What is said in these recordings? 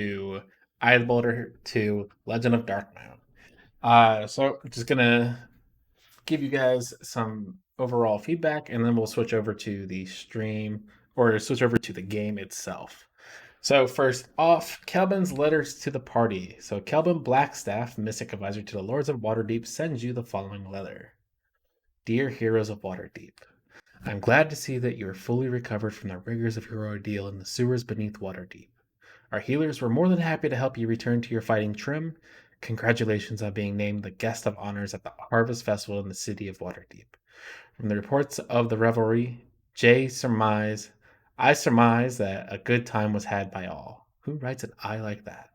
to Eye of the Beholder to Legend of Darkmoon. So I'm just gonna give you guys some overall feedback, and then we'll switch over to the stream or switch over to the game itself. So first off, Kelvin's letters to the party. So Kelvin Blackstaff, Mystic Advisor to the Lords of Waterdeep, sends you the following letter. Dear Heroes of Waterdeep, I'm glad to see that you are fully recovered from the rigors of your ordeal in the sewers beneath Waterdeep. Our healers were more than happy to help you return to your fighting trim. Congratulations on being named the guest of honors at the Harvest Festival in the city of Waterdeep. From the reports of the revelry, I surmise that a good time was had by all. Who writes an I like that?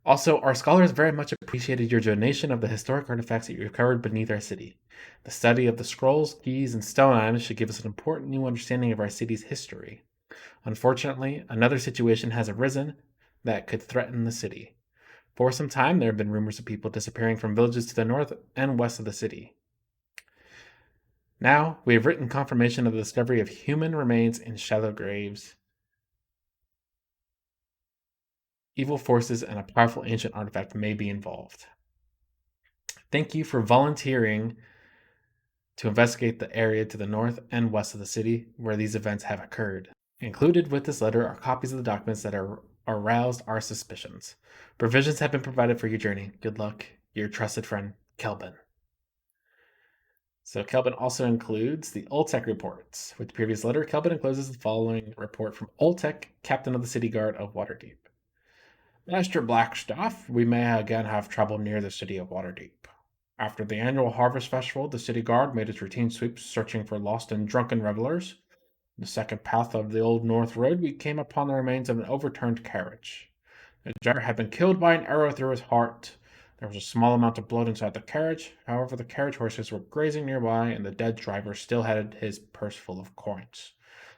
Also, our scholars very much appreciated your donation of the historic artifacts that you recovered beneath our city. The study of the scrolls, keys, and stone items should give us an important new understanding of our city's history. Unfortunately, another situation has arisen that could threaten the city. For some time, there have been rumors of people disappearing from villages to the north and west of the city. Now, we have written confirmation of the discovery of human remains in shallow graves. Evil forces and a powerful ancient artifact may be involved. Thank you for volunteering to investigate the area to the north and west of the city where these events have occurred. Included with this letter are copies of the documents that aroused our suspicions. Provisions have been provided for your journey. Good luck. Your trusted friend, Kelvin. So Kelvin also includes the Oltec reports. With the previous letter, Kelvin encloses the following report from Oltec, captain of the city guard of Waterdeep. Master Blackstaff, we may again have trouble near the city of Waterdeep. After the annual harvest festival, the city guard made its routine sweeps searching for lost and drunken revelers. In the second path of the old North Road, we came upon the remains of an overturned carriage. The driver had been killed by an arrow through his heart. There was a small amount of blood inside the carriage. However, the carriage horses were grazing nearby, and the dead driver still had his purse full of coins.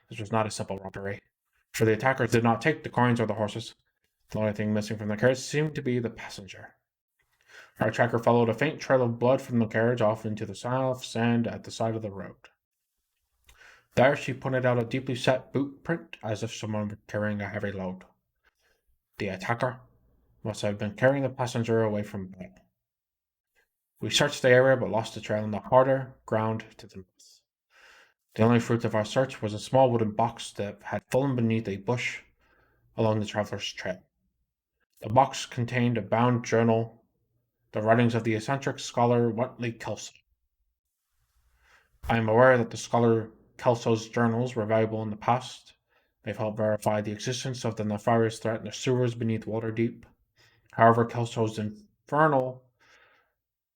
This was not a simple robbery, for the attackers did not take the coins or the horses. The only thing missing from the carriage seemed to be the passenger. Our tracker followed a faint trail of blood from the carriage off into the soft sand at the side of the road. There she pointed out a deeply set boot print, as if someone were carrying a heavy load. The attacker must have been carrying the passenger away from bed. We searched the area but lost the trail in the harder ground to the north. The only fruit of our search was a small wooden box that had fallen beneath a bush along the traveler's trail. The box contained a bound journal, the writings of the eccentric scholar Wentley Kelso. I am aware that the scholar Kelso's journals were valuable in the past. They've helped verify the existence of the nefarious threat in the sewers beneath Waterdeep. However, Kelso's infernal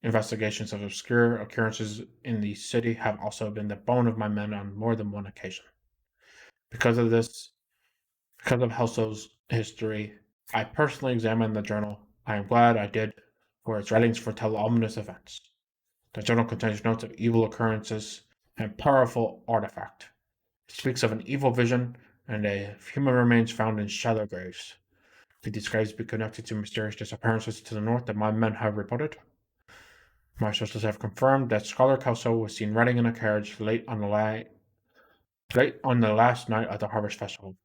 investigations of obscure occurrences in the city have also been the bone of my men on more than one occasion. Because of Kelso's history, I personally examined the journal. I am glad I did, for its writings foretell ominous events. The journal contains notes of evil occurrences and powerful artifact. It speaks of an evil vision and a human remains found in shallow graves. Could these graves be connected to mysterious disappearances to the north that my men have reported? My sources have confirmed that Scholar Kelso was seen riding in a carriage late on the last night of the Harvest Festival.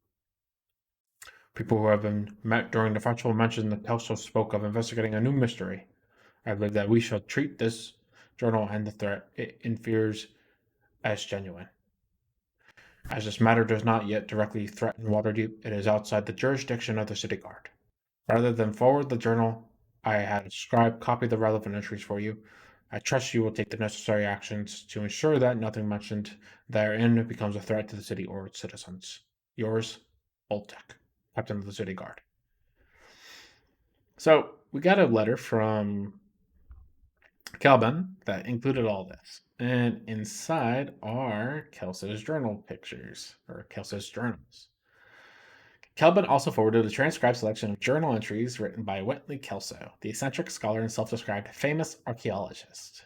People who have been met during the festival mentioned that Kelso spoke of investigating a new mystery. I believe that we shall treat this journal and the threat it infers as genuine. As this matter does not yet directly threaten Waterdeep, it is outside the jurisdiction of the city guard. Rather than forward the journal, I had a scribe copy the relevant entries for you. I trust you will take the necessary actions to ensure that nothing mentioned therein becomes a threat to the city or its citizens. Yours, Oltec, Captain of the City Guard. So we got a letter from Kelvin that included all this. And inside are Kelso's journal pictures, or Kelso's journals. Kelvin also forwarded a transcribed selection of journal entries written by Wentley Kelso, the eccentric scholar and self-described famous archaeologist.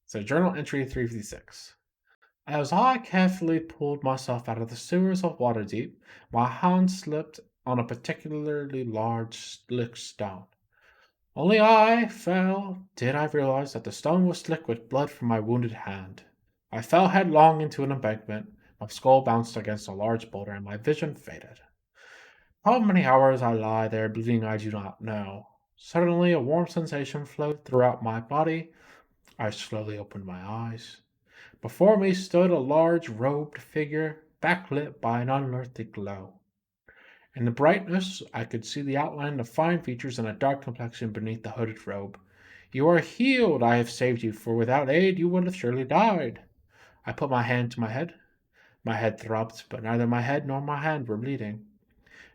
So, journal entry 356. As I carefully pulled myself out of the sewers of Waterdeep, my hand slipped on a particularly large slick stone. Only did I realize that the stone was slick with blood from my wounded hand. I fell headlong into an embankment, my skull bounced against a large boulder, and my vision faded. How many hours I lie there bleeding I do not know. Suddenly a warm sensation flowed throughout my body. I slowly opened my eyes. Before me stood a large robed figure, backlit by an unearthly glow. In the brightness, I could see the outline of fine features and a dark complexion beneath the hooded robe. You are healed, I have saved you, for without aid you would have surely died. I put my hand to my head. My head throbbed, but neither my head nor my hand were bleeding.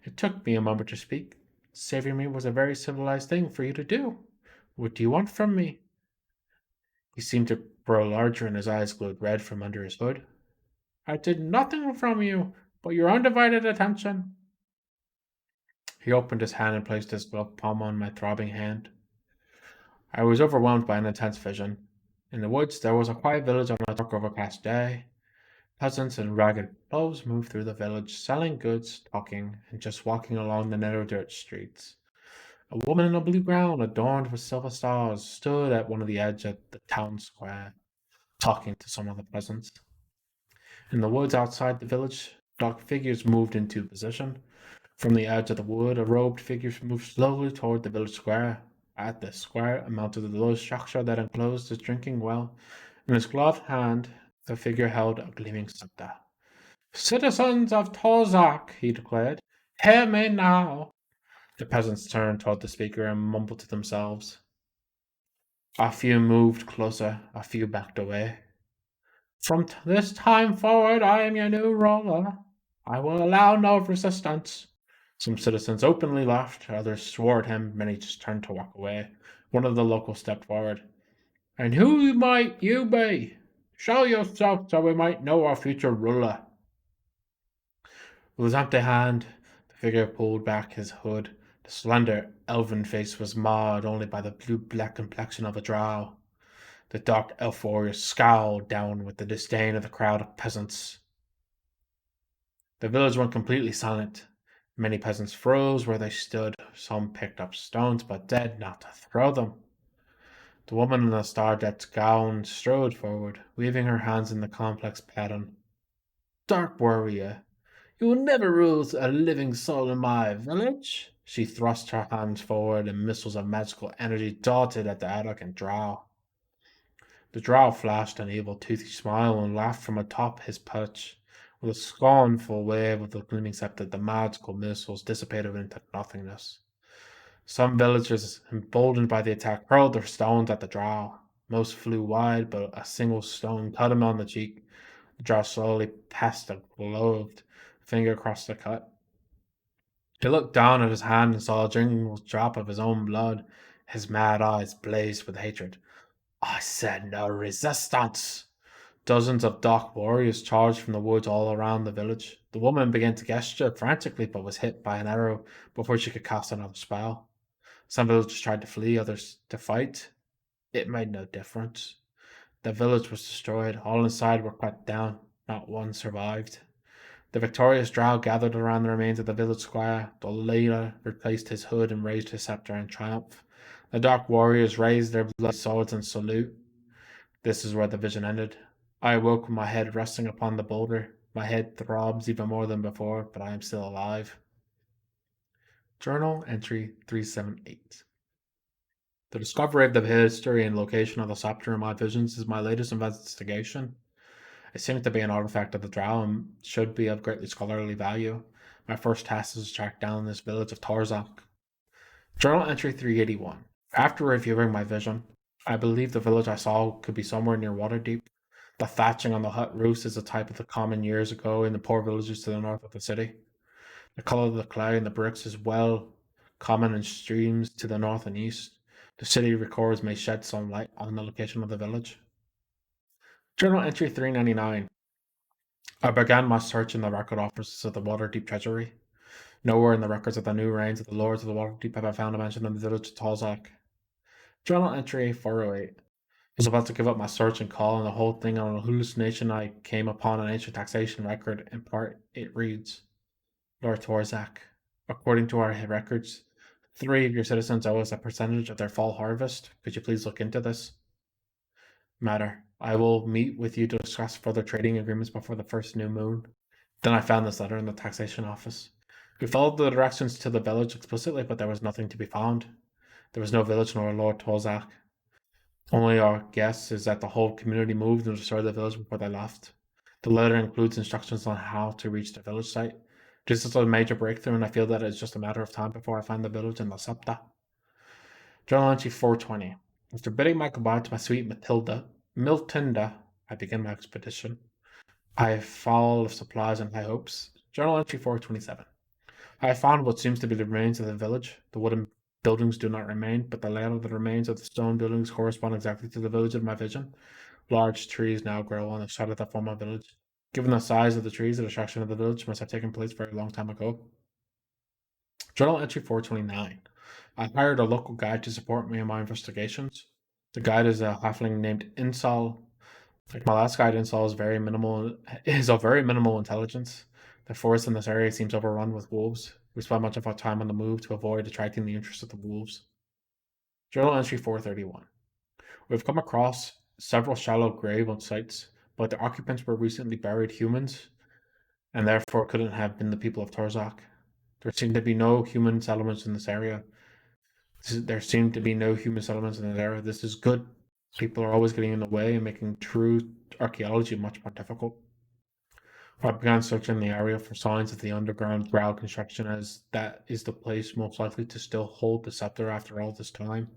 It took me a moment to speak. Saving me was a very civilized thing for you to do. What do you want from me? He seemed to grow larger and his eyes glowed red from under his hood. I did nothing from you but your undivided attention. He opened his hand and placed his gloved palm on my throbbing hand. I was overwhelmed by an intense vision. In the woods, there was a quiet village on a dark, overcast day. Peasants in ragged clothes moved through the village, selling goods, talking, and just walking along the narrow dirt streets. A woman in a blue gown adorned with silver stars stood at one of the edge of the town square, talking to some of the peasants. In the woods outside the village, dark figures moved into position. From the edge of the wood, a robed figure moved slowly toward the village square. At the square mounted the low structure that enclosed the drinking well. In his gloved hand, the figure held a gleaming scepter. Citizens of Tozak, he declared, hear me now. The peasants turned toward the speaker and mumbled to themselves. A few moved closer, a few backed away. From this time forward, I am your new ruler. I will allow no resistance. Some citizens openly laughed, others swore at him, many just turned to walk away. One of the locals stepped forward. And who might you be? Show yourself so we might know our future ruler. With his empty hand, the figure pulled back his hood. The slender, elven face was marred only by the blue-black complexion of a drow. The dark elf warrior scowled down with the disdain of the crowd of peasants. The village went completely silent. Many peasants froze where they stood. Some picked up stones, but dared not to throw them. The woman in the star-decked gown strode forward, weaving her hands in the complex pattern. Dark warrior, you will never rule a living soul in my village. She thrust her hands forward, and missiles of magical energy darted at the arrogant drow. The drow flashed an evil, toothy smile and laughed from atop his perch. With a scornful wave of the gleaming scepter, the magical missiles dissipated into nothingness. Some villagers, emboldened by the attack, hurled their stones at the drow. Most flew wide, but a single stone cut him on the cheek. The drow slowly passed a gloved finger across the cut. He looked down at his hand and saw a single drop of his own blood. His mad eyes blazed with hatred. I said no resistance. Dozens of dark warriors charged from the woods all around the village. The woman began to gesture frantically, but was hit by an arrow before she could cast another spell. Some villagers tried to flee, others to fight. It made no difference. The village was destroyed. All inside were cut down. Not one survived. The victorious drow gathered around the remains of the village square. The leader replaced his hood and raised his scepter in triumph. The dark warriors raised their bloody swords in salute. This is where the vision ended. I awoke with my head resting upon the boulder. My head throbs even more than before, but I am still alive. Journal entry 378. The discovery of the history and location of the scepter in my visions is my latest investigation. It seems to be an artifact of the drow and should be of greatly scholarly value. My first task is to track down this village of Tarzak. Journal entry 381. After reviewing my vision, I believe the village I saw could be somewhere near Waterdeep. The thatching on the hut roofs is a type of the common years ago in the poor villages to the north of the city. The color of the clay in the bricks is well common in streams to the north and east. The city records may shed some light on the location of the village. Journal entry 399. I began my search in the record offices of the Waterdeep Treasury. Nowhere in the records of the new reigns of the Lords of the Waterdeep have I found a mention of the village of Talzak. Journal entry 408. I was about to give up my search and call on the whole thing on a hallucination. I came upon an ancient taxation record. In part, it reads, Lord Torzak, according to our records, 3 of your citizens owe us a percentage of their fall harvest. Could you please look into this matter? I will meet with you to discuss further trading agreements before the first new moon. Then I found this letter in the taxation office. We followed the directions to the village explicitly, but there was nothing to be found. There was no village nor Lord Tolzak. Only our guess is that the whole community moved and destroyed the village before they left. The letter includes instructions on how to reach the village site. This is a major breakthrough, and I feel that it's just a matter of time before I find the village in the Septa. Journal entry 420. After bidding my goodbye to my sweet Miltinda, I begin my expedition. I am full of supplies and high hopes. Journal entry 427. I have found what seems to be the remains of the village. The wooden buildings do not remain, but the layout of the remains of the stone buildings correspond exactly to the village of my vision. Large trees now grow on the side of the former village. Given the size of the trees, the destruction of the village must have taken place a very long time ago. Journal entry 429. I hired a local guide to support me in my investigations. The guide is a halfling named Insal. Like my last guide, Insal is of very minimal intelligence. The forest in this area seems overrun with wolves. We spend much of our time on the move to avoid attracting the interest of the wolves. Journal entry 431. We've come across several shallow grave sites, but the occupants were recently buried humans, and therefore couldn't have been the people of Torzak. There seem to be no human settlements in this area. This is good. People are always getting in the way and making true archaeology much more difficult. I began searching the area for signs of the underground ground construction, as that is the place most likely to still hold the scepter after all this time.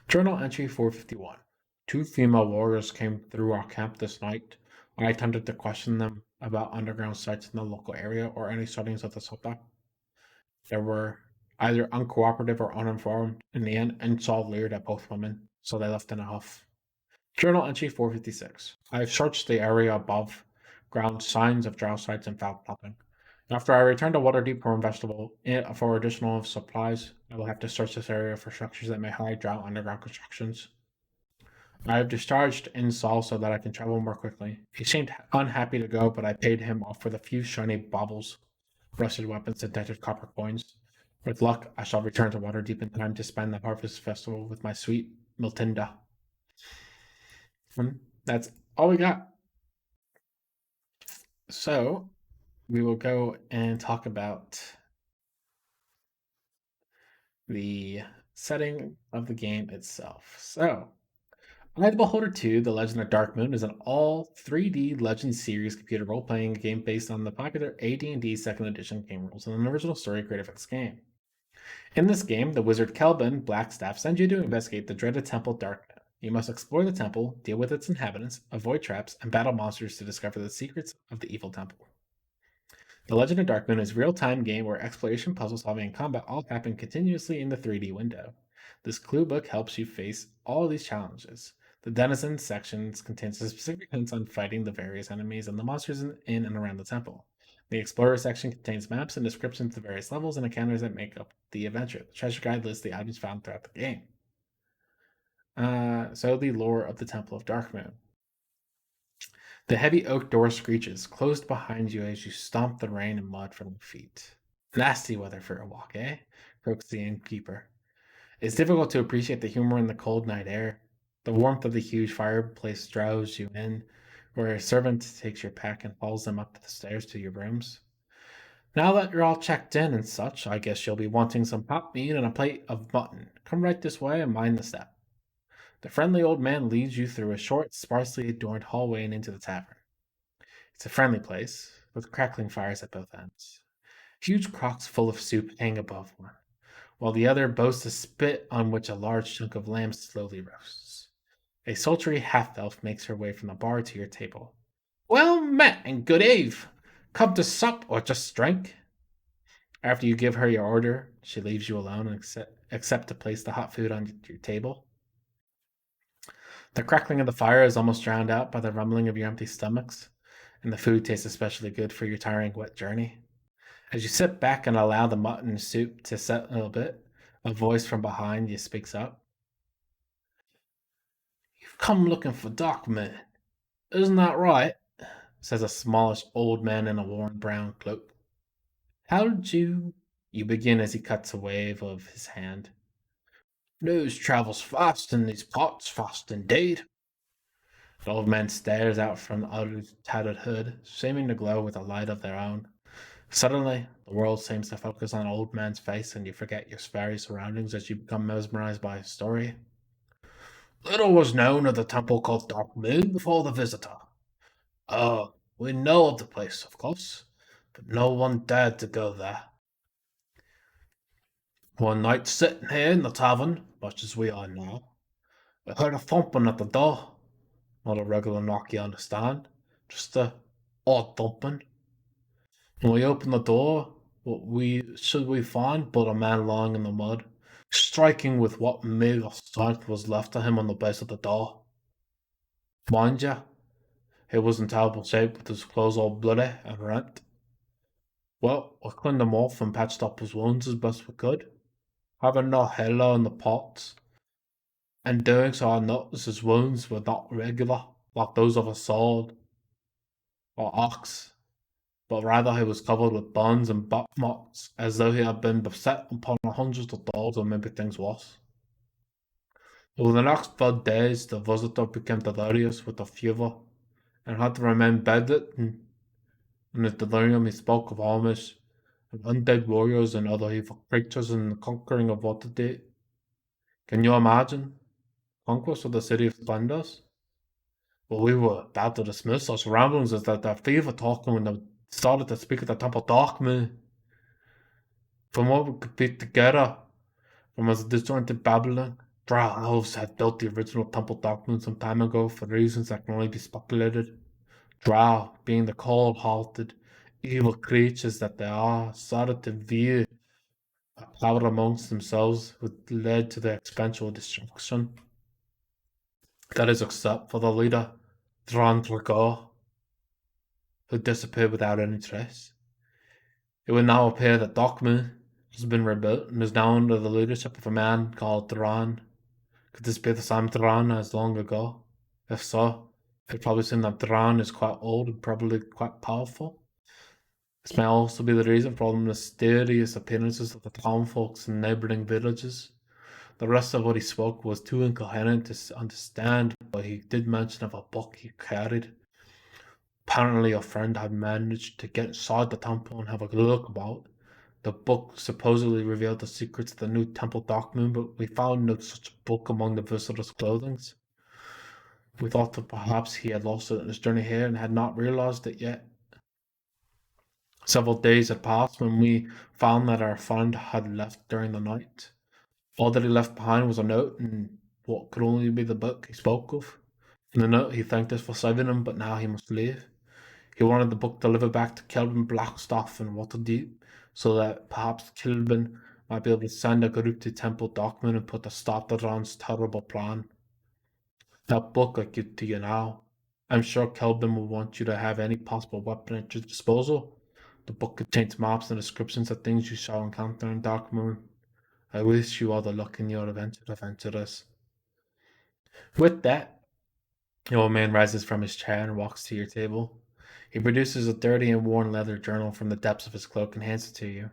Journal entry 451. 2 female warriors came through our camp this night. I attempted to question them about underground sites in the local area or any sightings of the scepter. They were either uncooperative or uninformed. In the end, Ensol leered at both women, so they left in a huff. Journal entry 456. I have searched the area above ground signs of drow sites and foul plumbing. After I return to Waterdeep for additional supplies, I will have to search this area for structures that may hide drow underground constructions. I have discharged Insol so that I can travel more quickly. He seemed unhappy to go, but I paid him off with a few shiny baubles, rusted weapons, and dented copper coins. With luck, I shall return to Waterdeep in time to spend the harvest festival with my sweet Miltinda. And that's all we got. So, we will go and talk about the setting of the game itself. So, Eye of the Beholder 2, The Legend of Darkmoon is an all 3D Legend series computer role-playing game based on the popular AD&D 2nd Edition game rules and an original story created for this game. In this game, the wizard Kelvin Blackstaff sends you to investigate the dreaded temple Darkmoon. You must explore the temple, deal with its inhabitants, avoid traps, and battle monsters to discover the secrets of the evil temple. The Legend of Darkmoon is a real-time game where exploration, puzzle solving, and combat all happen continuously in the 3D window. This clue book helps you face all these challenges. The Denizens sections contains specific hints on fighting the various enemies and the monsters in and around the temple. The Explorer section contains maps and descriptions of the various levels and encounters that make up the adventure. The Treasure Guide lists the items found throughout the game. So the lore of the Temple of Darkmoon. The heavy oak door screeches, closed behind you as you stomp the rain and mud from your feet. Nasty weather for a walk, eh? Croaks the innkeeper. It's difficult to appreciate the humor in the cold night air. The warmth of the huge fireplace draws you in, where a servant takes your pack and follows them up the stairs to your rooms. Now that you're all checked in and such, I guess you'll be wanting some pot meat and a plate of mutton. Come right this way and mind the step. The friendly old man leads you through a short, sparsely adorned hallway and into the tavern. It's a friendly place, with crackling fires at both ends. Huge crocks full of soup hang above one, while the other boasts a spit on which a large chunk of lamb slowly roasts. A sultry half-elf makes her way from the bar to your table. Well met and good eve! Come to sup or just drink? After you give her your order, she leaves you alone except to place the hot food on your table. The crackling of the fire is almost drowned out by the rumbling of your empty stomachs, and the food tastes especially good for your tiring, wet journey. As you sit back and allow the mutton soup to set a little bit, a voice from behind you speaks up. You've come looking for Darkmoon, isn't that right? Says a smallish old man in a worn brown cloak. How did you begin as he cuts a wave of his hand. News travels fast in these parts, fast indeed. The old man stares out from the tattered hood, seeming to glow with a light of their own. Suddenly, the world seems to focus on Old Man's face and you forget your very surroundings as you become mesmerized by his story. Little was known of the temple called Darkmoon before the visitor. Oh, we know of the place, of course, but no one dared to go there. One night, sitting here in the tavern, much as we are now, we heard a thumping at the door. Not a regular knock, you understand, just a odd thumping. When we opened the door, what we should we find but a man lying in the mud, striking with what meagre strength was left to him on the base of the door. Mind you, he was in terrible shape with his clothes all bloody and rent. Well, we cleaned him off and patched up his wounds as best we could, having no halo in the pots. And doing so, I noticed his wounds were not regular, like those of a sword or ox, but rather he was covered with burns and butt marks, as though he had been beset upon hundreds of dogs or maybe things worse. Over the next 5 days, the visitor became delirious with a fever and had to remain bedridden. In his delirium, he spoke of Amish and undead warriors and other evil creatures and the conquering of Waterdeep. Can you imagine? Conquest of the City of Splendors? Well, we were about to dismiss our surroundings as that fever talking when they started to speak at the Temple Darkmoon. From what we could piece together, from his disjointed babbling, Drow elves had built the original Temple Darkmoon some time ago for reasons that can only be speculated. Drow, being the cold-hearted, evil creatures that they are, started to view power amongst themselves, which led to their eventual destruction. That is except for the leader, Thran Dragor, who disappeared without any trace. It would now appear that Darkmoon has been rebuilt and is now under the leadership of a man called Thran. Could this be the same Thran as long ago? If so, it probably seems that Thran is quite old and probably quite powerful. This may also be the reason for all the mysterious appearances of the townfolks in neighbouring villages. The rest of what he spoke was too incoherent to understand, but he did mention of a book he carried. Apparently, a friend had managed to get inside the temple and have a look about. The book supposedly revealed the secrets of the new Temple Darkmoon, but we found no such book among the visitor's clothing. We thought that perhaps he had lost it on his journey here and had not realized it yet. Several days had passed when we found that our friend had left during the night. All that he left behind was a note and what could only be the book he spoke of. In the note, he thanked us for saving him, but now he must leave. He wanted the book delivered back to Kelvin Blackstaff in Waterdeep, so that perhaps Kelvin might be able to send a group to Temple Darkmoon and put a stop to Ron's terrible plan. That book I give to you now. I'm sure Kelvin will want you to have any possible weapon at your disposal. The book contains maps and descriptions of things you shall encounter in Darkmoon. I wish you all the luck in your adventurers. With that, the old man rises from his chair and walks to your table. He produces a dirty and worn leather journal from the depths of his cloak and hands it to you.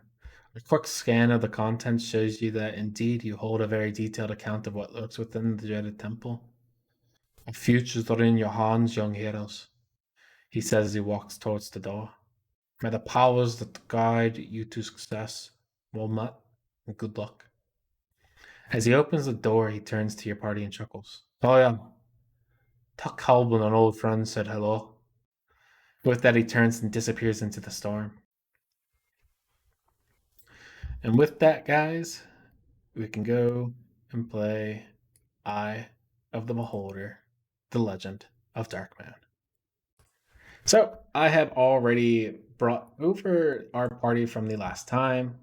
A quick scan of the contents shows you that indeed you hold a very detailed account of what lurks within the dreaded temple. Our futures are in your hands, young heroes, he says as he walks towards the door. May the powers that guide you to success well met, and good luck. As he opens the door, he turns to your party and chuckles. Oh yeah, Tuck Halbin, an old friend, said hello. With that, he turns and disappears into the storm. And with that, guys, we can go and play Eye of the Beholder, the Legend of Darkmoon. So, I have already brought over our party from the last time.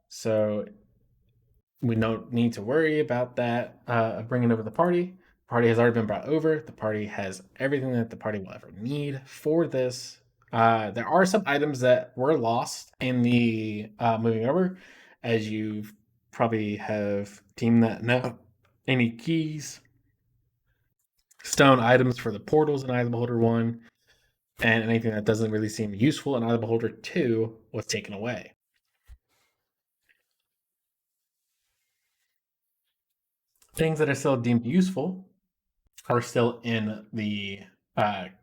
So we don't need to worry about that bringing over the party. The party has already been brought over. The party has everything that the party will ever need for this. There are some items that were lost in the moving over, as you probably have deemed that now. Any keys, stone items for the portals in Eye of the Beholder 1, and anything that doesn't really seem useful in Eye of the Beholder 2 was taken away. Things that are still deemed useful are still in the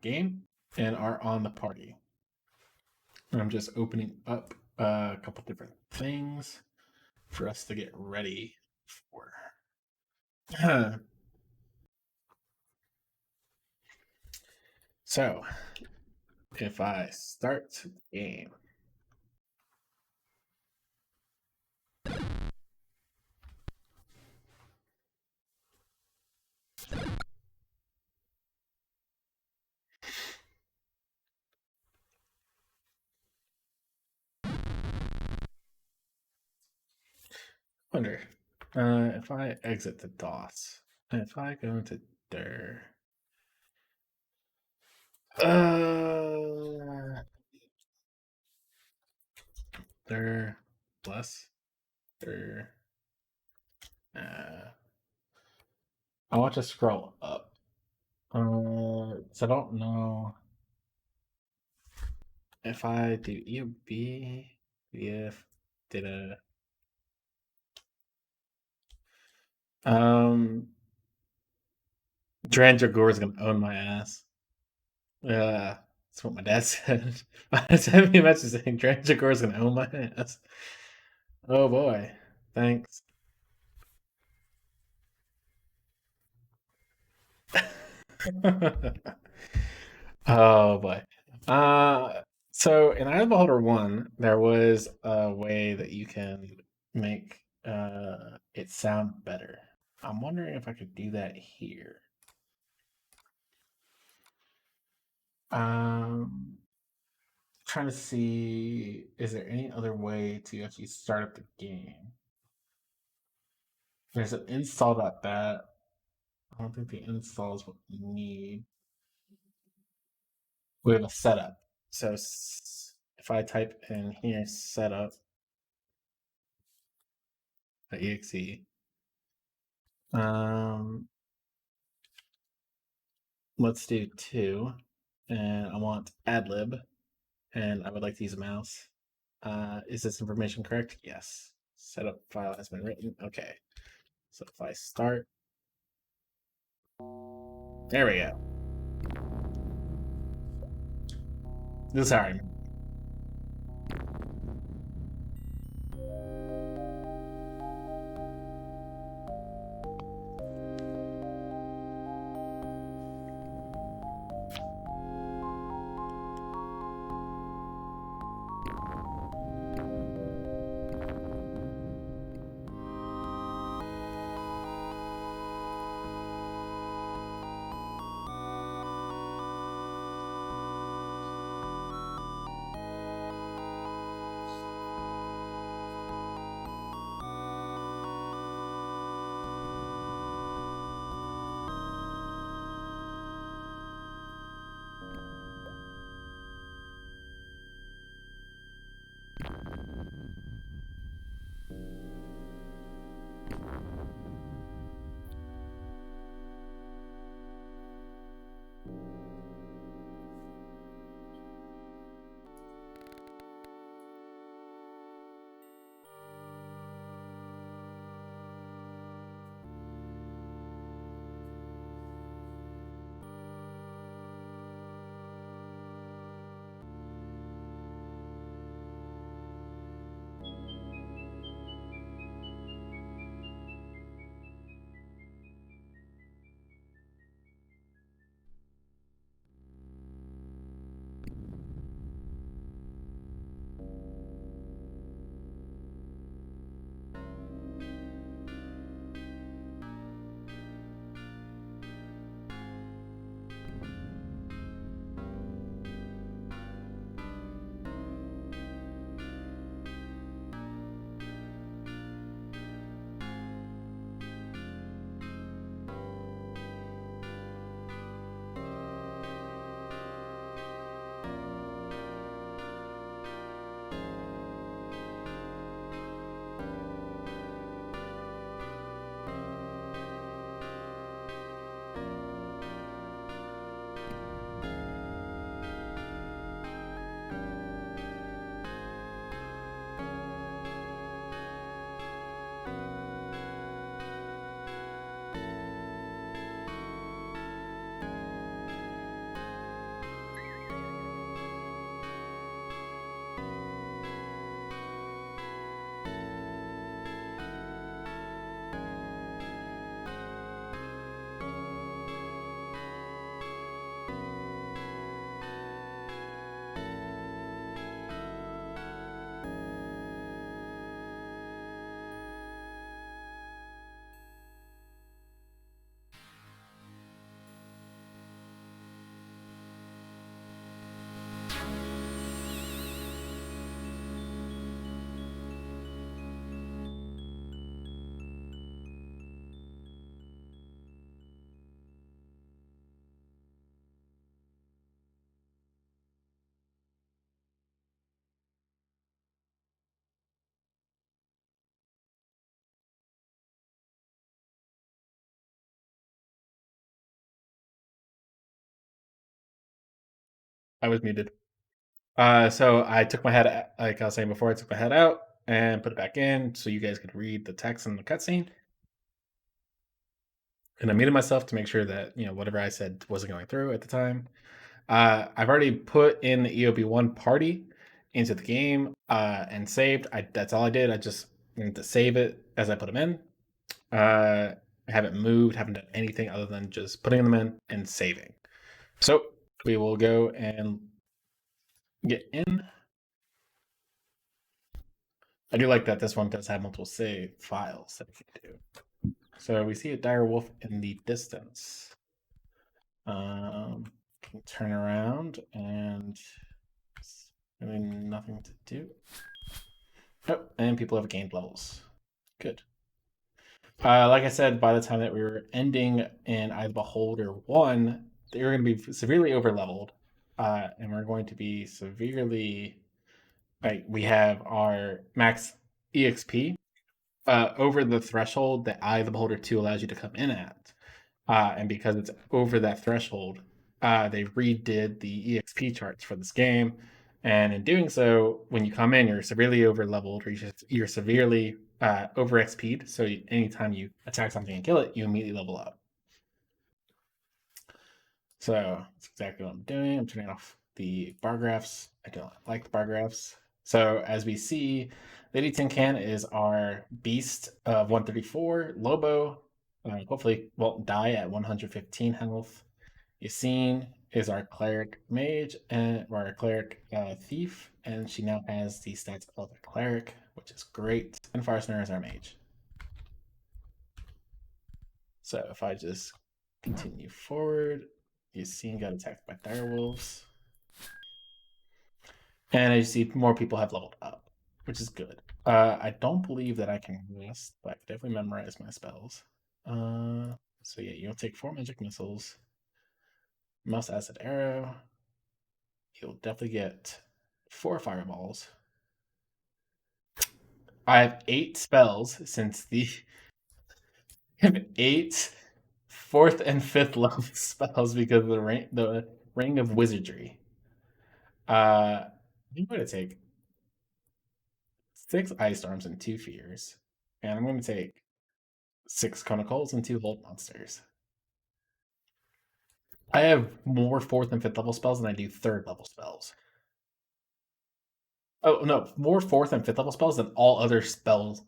game and are on the party. I'm just opening up a couple different things for us to get ready for. So, if I start the game, wonder if I exit the DOS, if I go into dir, uh, dir plus dir, I want to scroll up. So I don't know if I do EOB, VF, data. Duran Jagor is gonna own my ass. That's what my dad said. My dad sent me a message saying Duran Jagor is gonna own my ass. Oh boy, thanks. Oh boy. So in Eye of the Beholder 1, there was a way that you can make it sound better. I'm wondering if I could do that here. Trying to see, is there any other way to actually start up the game? There's an install.bat. I don't think the install is what we need. We have a setup. So if I type in here setup exe, um, let's do 2, and I want adlib, and I would like to use a mouse. Is this information correct? Yes. Setup file has been written. Okay. So if I start, there we go. Sorry. I was muted. So I took my head, like I was saying before, I took my head out and put it back in so you guys could read the text in the cutscene. And I muted myself to make sure that whatever I said wasn't going through at the time. I've already put in the EOB1 party into the game and saved. That's all I did. I just needed to save it as I put them in. I haven't moved, haven't done anything other than just putting them in and saving. So we will go and get in. I do like that this one does have multiple save files that we can do. So we see a dire wolf in the distance. Can turn around and really nothing to do. Oh, and people have gained levels. Good. Like I said, by the time that we were ending in either Beholder 1, they were going to be severely overleveled. And we're going to be severely. Like, we have our max EXP over the threshold that Eye of the Beholder 2 allows you to come in at. And because it's over that threshold, they redid the EXP charts for this game. And in doing so, when you come in, you're severely over leveled or you're severely over XP'd. So anytime you attack something and kill it, you immediately level up. So that's exactly what I'm doing. I'm turning off the bar graphs. I don't like the bar graphs. So as we see, Lady Tin Can is our beast of 134. Lobo hopefully won't die at 115 health. Yassine is our cleric mage and our cleric thief, and she now has the stats of a cleric, which is great. And Farsner is our mage. So if I just continue forward, Yassine got attacked by direwolves. And as you see, more people have leveled up, which is good. I don't believe that I can rest, but I can definitely memorize my spells. So yeah, you'll take 4 magic missiles, mouse acid arrow. You'll definitely get 4 fireballs. I have 8 spells since the I have 8 4th and 5th level spells because of the ring of wizardry. I'm going to take 6 ice storms and 2 fears, and I'm going to take 6 conicals and 2 hold monsters. I have more 4th and 5th level spells than I do 3rd level spells. Oh no, more 4th and 5th level spells than all other spells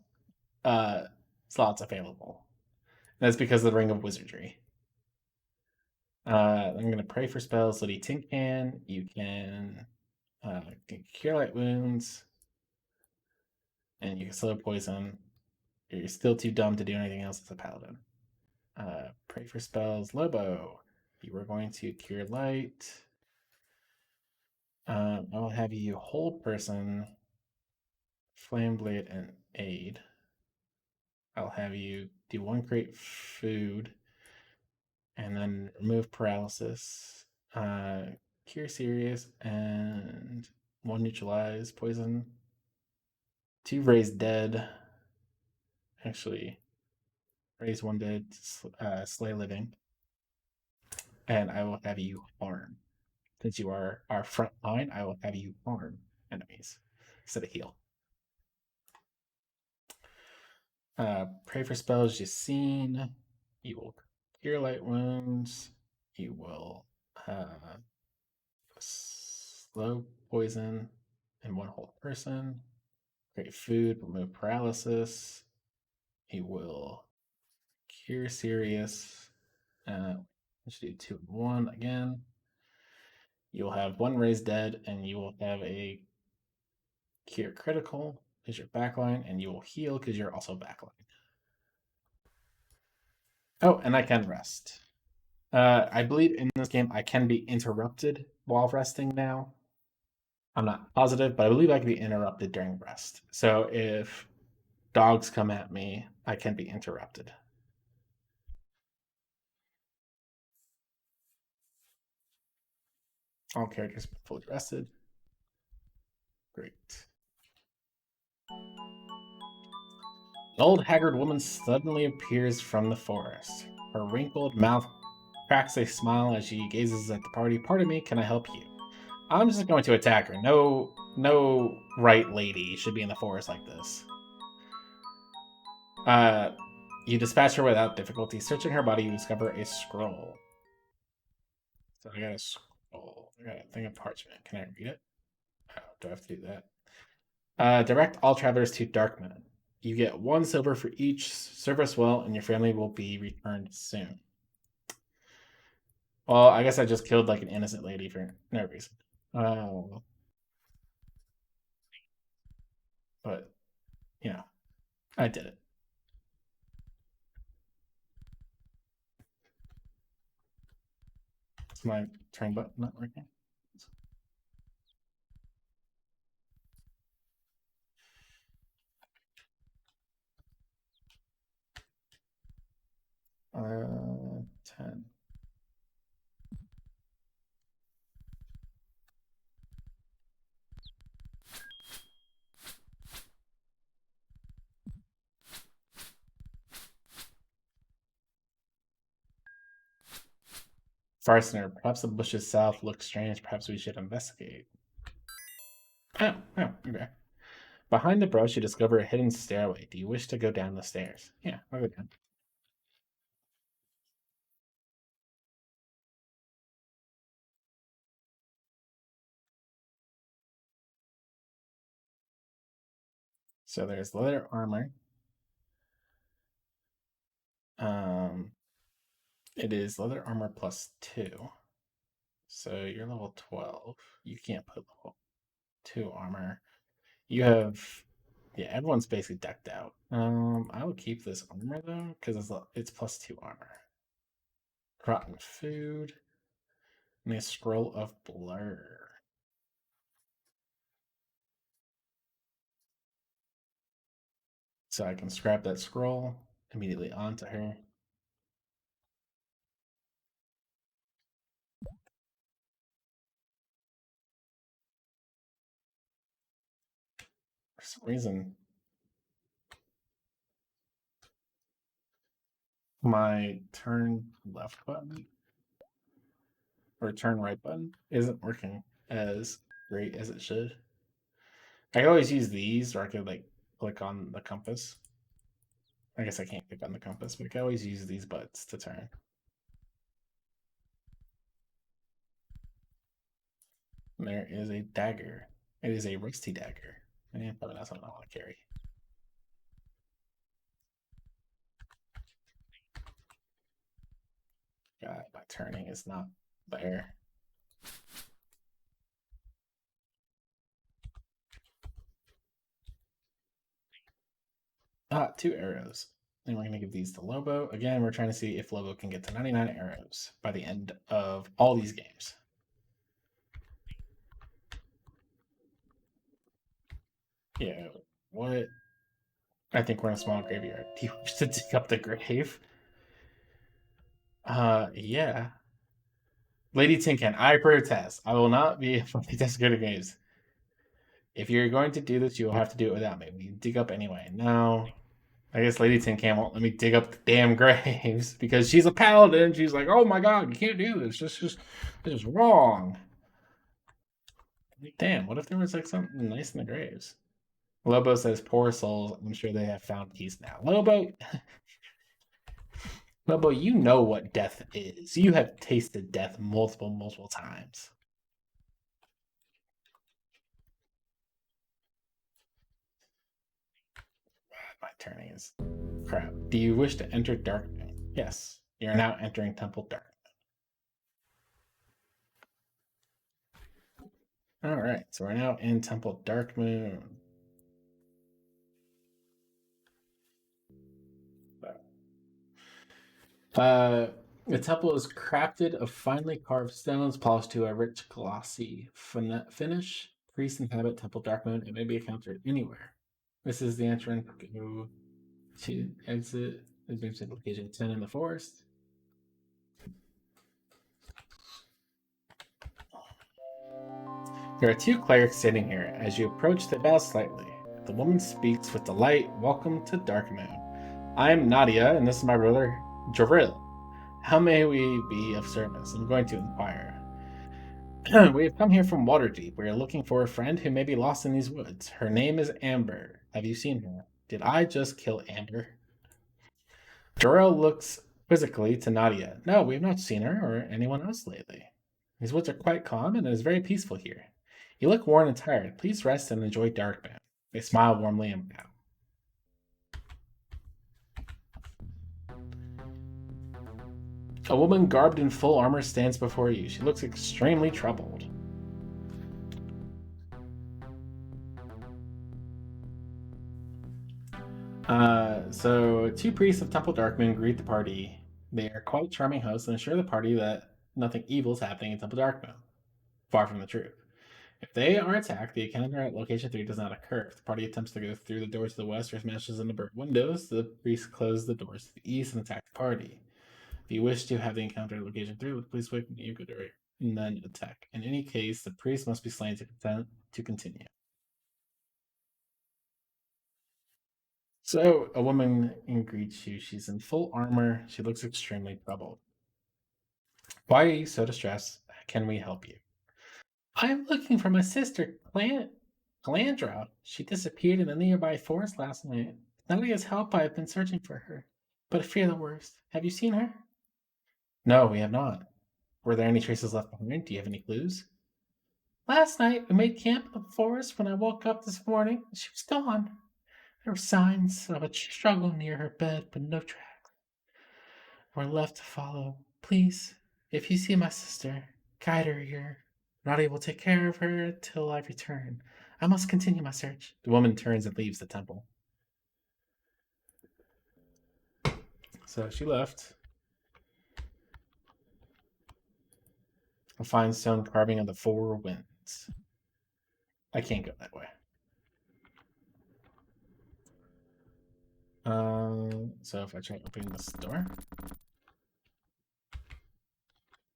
slots available. And that's because of the Ring of Wizardry. I'm going to pray for spells. Lady Tin Can, you can cure light wounds, and you can slow poison. You're still too dumb to do anything else as a paladin. Pray for spells. Lobo, you are going to cure light. I will have you hold person, flame blade, and aid. I'll have you do 1 crate food, and then remove paralysis, cure serious, and 1 neutralize poison, 2 raise dead. Actually, raise 1 dead, slay living, and I will have you harm. Since you are our front line, I will have you harm enemies instead of heal. Pray for spells you've seen. You will cure light wounds. You will slow poison in 1 whole person. Create food, remove paralysis. He will cure serious. Let's do 2 and 1 again. You'll have 1 raised dead, and you will have a cure critical because you're backline, and you will heal because you're also backline. Oh, and I can rest. I believe in this game I can be interrupted while resting now. I'm not positive, but I believe I can be interrupted during rest. So if dogs come at me, I can be interrupted. All characters fully rested. Great. An old haggard woman suddenly appears from the forest. Her wrinkled mouth cracks a smile as she gazes at the party. Pardon me, can I help you? I'm just going to attack her. No right lady should be in the forest like this. You dispatch her without difficulty. Searching her body, you discover a scroll. So I got a scroll. I got a thing of parchment. Can I read it? Oh, do I have to do that? Direct all travelers to Darkmoon. You get 1 silver for each. Serve us well, and your family will be returned soon. Well, I guess I just killed like an innocent lady for no reason. Oh, but you know, I did it. Is my turn button not working? Uh, 10. Farsener, perhaps the bushes south look strange. Perhaps we should investigate. Oh, okay. Behind the brush, you discover a hidden stairway. Do you wish to go down the stairs? Yeah, I'll go down. So there's leather armor. Um, it is leather armor +2. So you're level 12. You can't put level 2 armor. You have, yeah, everyone's basically decked out. I will keep this armor though, because it's +2 armor. Rotten food and a scroll of blur. So I can scrap that scroll immediately onto her. For some reason, my turn left button or turn right button isn't working as great as it should. I could always use these, or I could like click on the compass. I guess I can't click on the compass, but I can always use these buttons to turn. And there is a dagger. It is a rusty dagger. Probably not something I want to carry. God, my turning is not there. Ah, 2 arrows. And we're going to give these to Lobo. Again, we're trying to see if Lobo can get to 99 arrows by the end of all these games. Yeah, what? I think we're in a small graveyard. Do you wish to dig up the grave? Yeah. Lady Tinkan, I protest. I will not be able to test good games. If you're going to do this, you will have to do it without me. We dig up anyway. No. I guess Lady Tinkan won't let me dig up the damn graves because she's a paladin. She's like, oh my god, you can't do this. This is wrong. Like, damn, what if there was like something nice in the graves? Lobo says, poor souls. I'm sure they have found peace now. Lobo, you know what death is. You have tasted death multiple times. My turning is crap. Do you wish to enter Darkmoon? Yes. You're now entering Temple Dark. Alright, so we're now in Temple Darkmoon. The temple is crafted of finely carved stones, polished to a rich, glossy finish. Priests inhabit Temple Darkmoon. It may be encountered anywhere. This is the entrance to exit. It brings to location 10 in the forest. There are 2 clerics sitting here. As you approach, they bow slightly. The woman speaks with delight. Welcome to Darkmoon. I'm Nadia, and this is my brother, Jaril. How may we be of service? I'm going to inquire. We have come here from Waterdeep. We are looking for a friend who may be lost in these woods. Her name is Amber. Have you seen her? Did I just kill Amber? Jorel looks quizzically to Nadia. No, we have not seen her or anyone else lately. These woods are quite calm and it is very peaceful here. You look worn and tired. Please rest and enjoy Darkmoon. They smile warmly and bow. A woman garbed in full armor stands before you. She looks extremely troubled. So two priests of Temple Darkmoon greet the party. They are quite charming hosts and assure the party that nothing evil is happening in Temple Darkmoon. Far from the truth. If they are attacked, the encounter at location 3 does not occur. If the party attempts to go through the doors to the west or smashes into burnt windows, the priests close the doors to the east and attack the party. If you wish to have the encounter at location 3, please wait for you could and then attack. In any case, the priest must be slain to continue. So a woman greets you. She's in full armor. She looks extremely troubled. Why are you so distressed? Can we help you? I am looking for my sister, Calandra. She disappeared in the nearby forest last night. With Nadia's help, I have been searching for her, but I fear the worst. Have you seen her? No, we have not. Were there any traces left behind? Do you have any clues? Last night, we made camp in the forest. When I woke up this morning, she was gone. There were signs of a struggle near her bed, but no tracks were left to follow. Please, if you see my sister, guide her here. I'm not able to take care of her until I return. I must continue my search. The woman turns and leaves the temple. So she left. A fine stone carving of the four winds. I can't go that way. So if I try opening this door.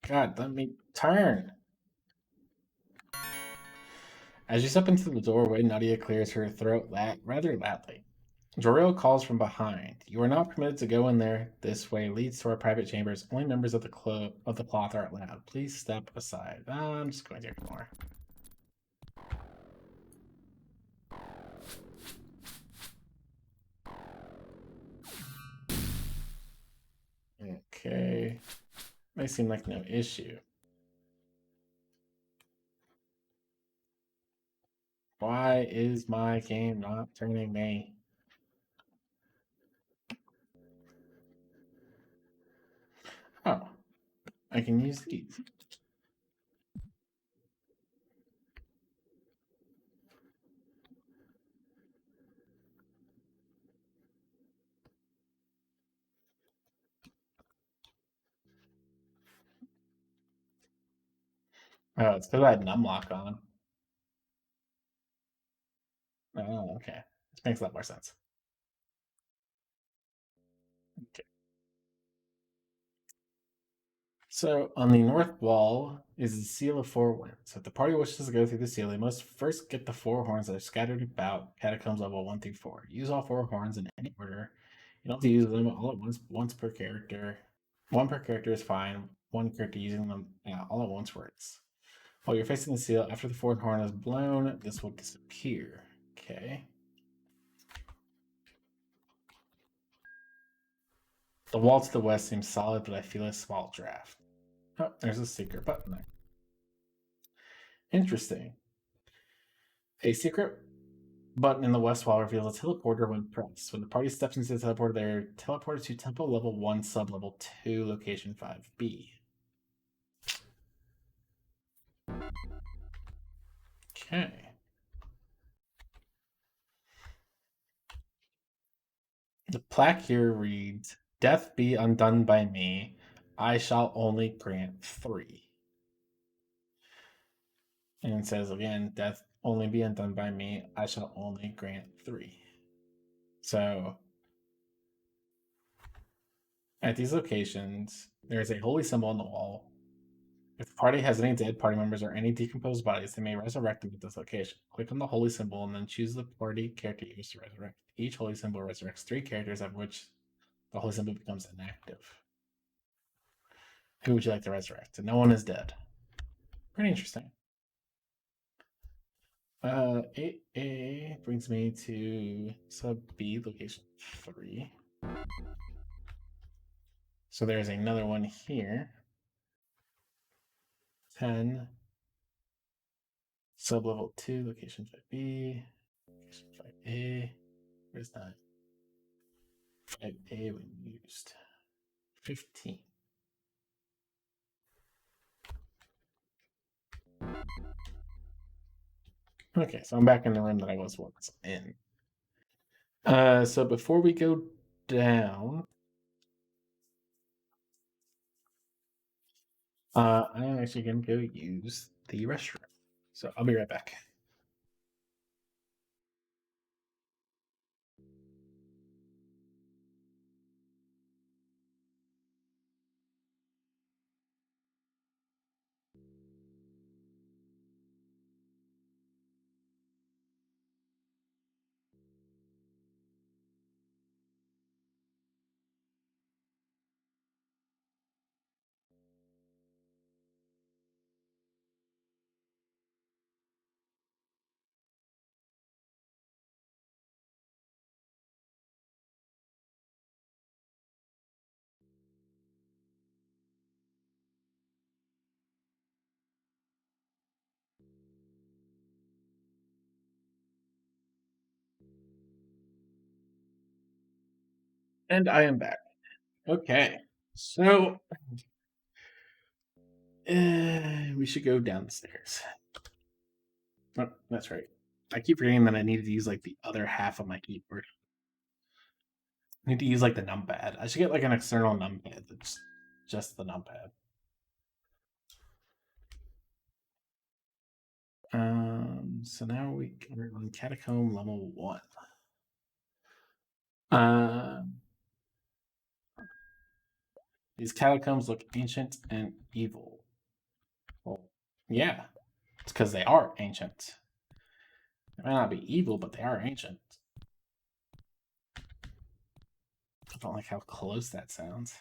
God, let me turn. As you step into the doorway, Nadia clears her throat rather loudly. Joril calls from behind. You are not permitted to go in there. This way leads to our private chambers. Only members of the cloth are allowed. Please step aside. I'm just going to ignore. Okay. May seem like no issue. Why is my game not turning me? Oh, I can use these. Oh, it's because I had numlock on. Oh, okay. This makes a lot more sense. Okay. So on the north wall is the Seal of Four Winds. If the party wishes to go through the seal, they must first get the four horns that are scattered about catacombs level 1 through 4. Use all four horns in any order. You don't have to use them all at once per character. One per character is fine. One character using them all at once works. While you're facing the seal, after the fourth horn is blown, this will disappear. Okay. The wall to the west seems solid, but I feel a small draft. Oh, there's a secret button there. Interesting. A secret button in the west wall reveals a teleporter when pressed. When the party steps into the teleporter, they're teleported to Temple Level 1, Sub Level 2, Location 5B. Okay. The plaque here reads, Death be undone by me. I shall only grant 3. And it says again, Death only be undone by me. I shall only grant 3. So at these locations, there's a holy symbol on the wall. If the party has any dead party members or any decomposed bodies, they may resurrect them at this location. Click on the holy symbol and then choose the party character you wish to resurrect. Each holy symbol resurrects 3 characters, of which the holy symbol becomes inactive. Who would you like to resurrect? No one is dead. Pretty interesting. 8A brings me to sub B location 3. So there's another one here. 10 sub level 2 location 5B. Location 5A. Where's that? 5A when used. 15. Okay, so I'm back in the room that I was once in. So before we go down, I'm actually gonna go use the restroom. So I'll be right back. And I am back. Okay, so we should go downstairs. Oh, that's right. I keep forgetting that I needed to use like the other half of my keyboard. I need to use like the numpad. I should get like an external numpad that's just the numpad. So now we're on Catacomb level 1. These catacombs look ancient and evil. Well, yeah, it's because they are ancient. They might not be evil, but they are ancient. I don't like how close that sounds.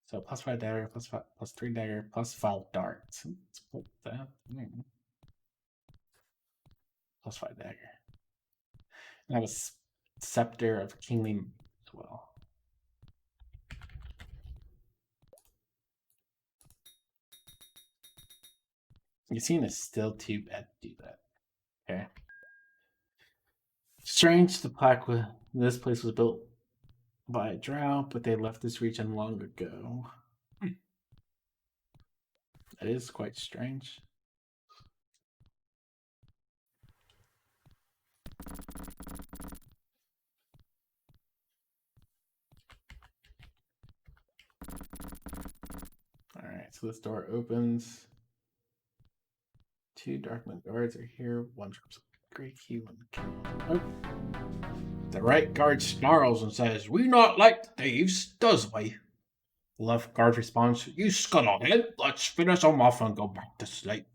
So +5 dagger, +3 dagger, +5 dart. Let's put that in. +5 dagger. And I have a scepter of kingly as well. Yassine is still too bad to do that. Okay. Strange, the plaque with this place was built by a drow, but they left this region long ago. That is quite strange. Alright, so this door opens. 2 Darkmoon guards are here. One drops a great key, one oh. The right guard snarls and says, "We not like thieves, does we?" The left guard responds, "You scuttle then. Let's finish them off and go back to sleep."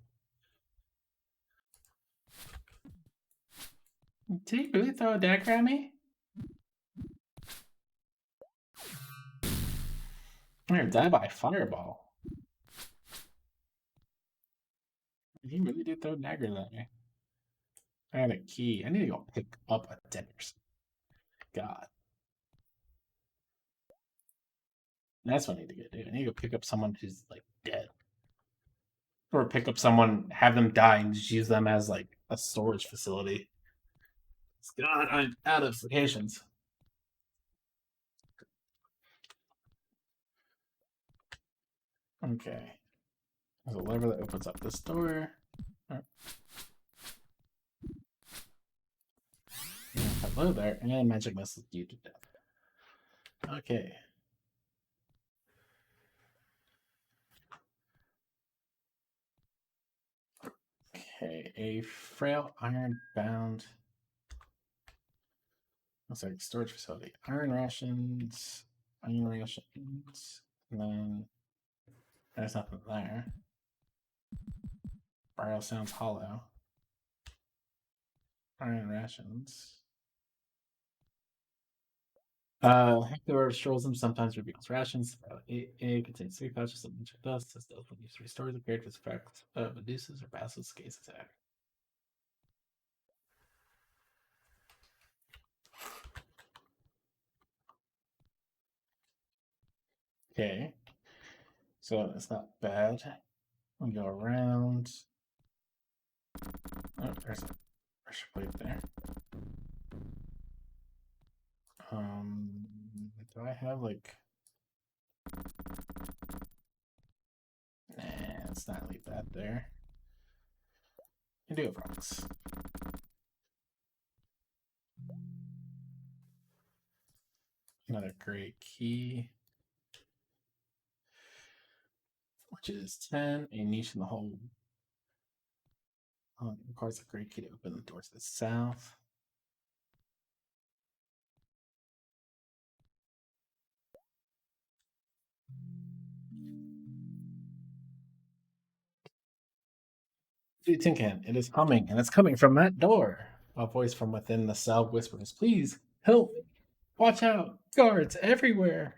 Did he really throw a dagger at me? I'm gonna die by fireball. He really did throw daggers at me. I had a key. I need to go pick up a dead person. God. That's what I need to go do. I need to go pick up someone who's like dead. Or pick up someone, have them die, and just use them as like a storage facility. God, I'm out of vacations. Okay. There's a lever that opens up this door. Oh. Hello there, and magic missile you to death. Okay. Okay, a frail iron bound. Looks like storage facility. Iron rations, and then there's nothing there. Barrel sounds hollow. Iron rations. Hector strolls them, sometimes reveals rations. A contains 3 pouches of magic dust. This does when used to restore the character's effect of Medusa's or Basilisk's gaze attack. Okay. So it's not bad. We go around. Oh, there's a pressure plate there. Do I have like? Nah, let's not leave that there. I do have rocks. Another great key, which is 10. A niche in the hole. Requires a great key to open the door to the south. Dude, Tin Can, it is humming, and it's coming from that door. A voice from within the cell whispers, "Please help me! Watch out! Guards everywhere!"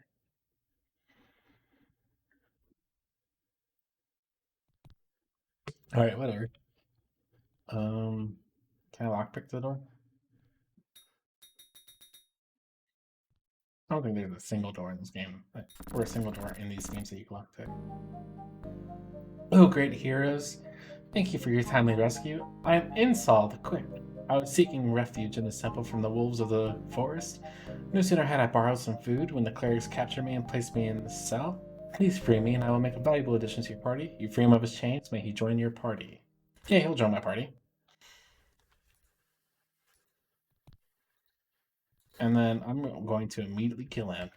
All right, whatever. Can I lockpick the door? I don't think there's a single door in this game, or a single door in these games that you can lockpick. Oh, great heroes! Thank you for your timely rescue. I am Insol the Quick. I was seeking refuge in this temple from the wolves of the forest. No sooner had I borrowed some food when the clerics captured me and placed me in the cell. Please free me, and I will make a valuable addition to your party. You free him of his chains, may he join your party. Yeah, he'll join my party. And then I'm going to immediately kill him.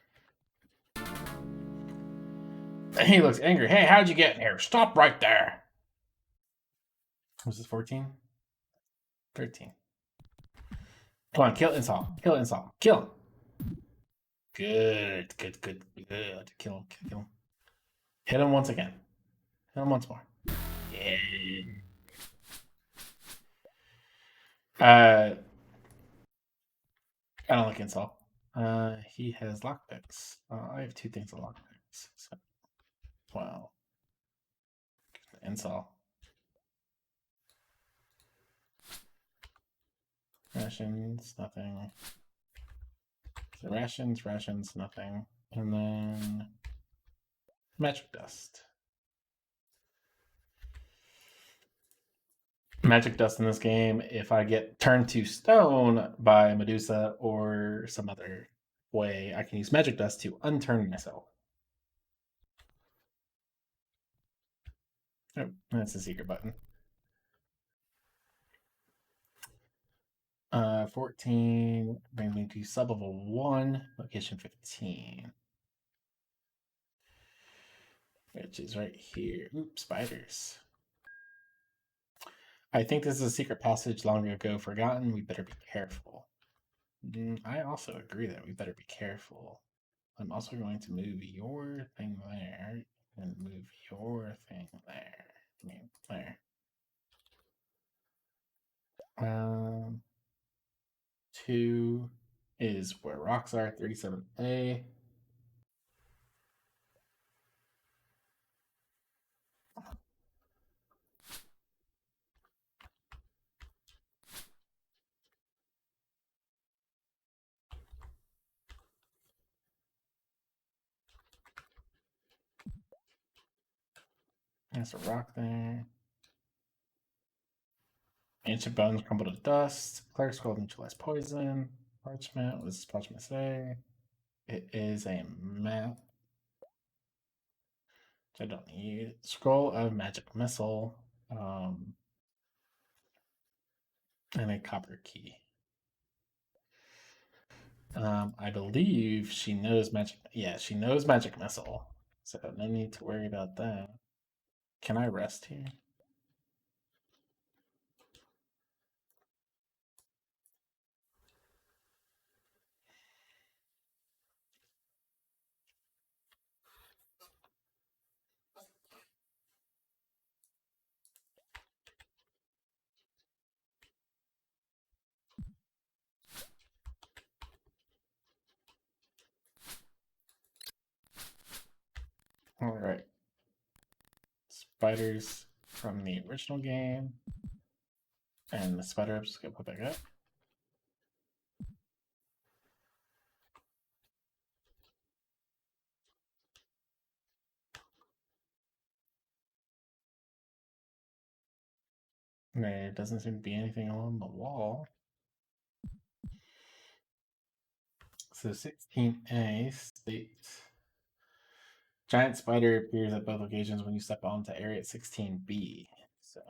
He looks angry. Hey, how'd you get in here? Stop right there. Was this 14? 13. Come on, kill Insol. Kill Insol. Kill him. Good, good, good, good. Kill him, kill him. Hit him once again. Hit him once more. Yeah. I don't like Insol. He has lockpicks. I have 2 things of lockpicks. So, well, Insol. Rations, nothing. So rations, nothing. And then magic dust. Magic dust in this game, if I get turned to stone by Medusa or some other way, I can use magic dust to unturn myself. Oh, that's the secret button. 14 brings me to sub level 1, location 15. Which is right here. Oops, spiders. I think this is a secret passage long ago forgotten. We better be careful. I also agree that we better be careful. I'm also going to move your thing there and move your thing there. There. 2 is where rocks are, 37A. There's a rock there. Ancient bones crumble to dust. Cleric scroll neutralize poison. Parchment. What does this parchment say? It is a map. Which I don't need. Scroll of magic missile. And a copper key. I believe she knows magic. Yeah, she knows magic missile. So no need to worry about that. Can I rest here? All right. Spiders from the original game. And the spider ups get put back up. There doesn't seem to be anything along the wall. So 16A states giant spider appears at both locations when you step onto area 16B. So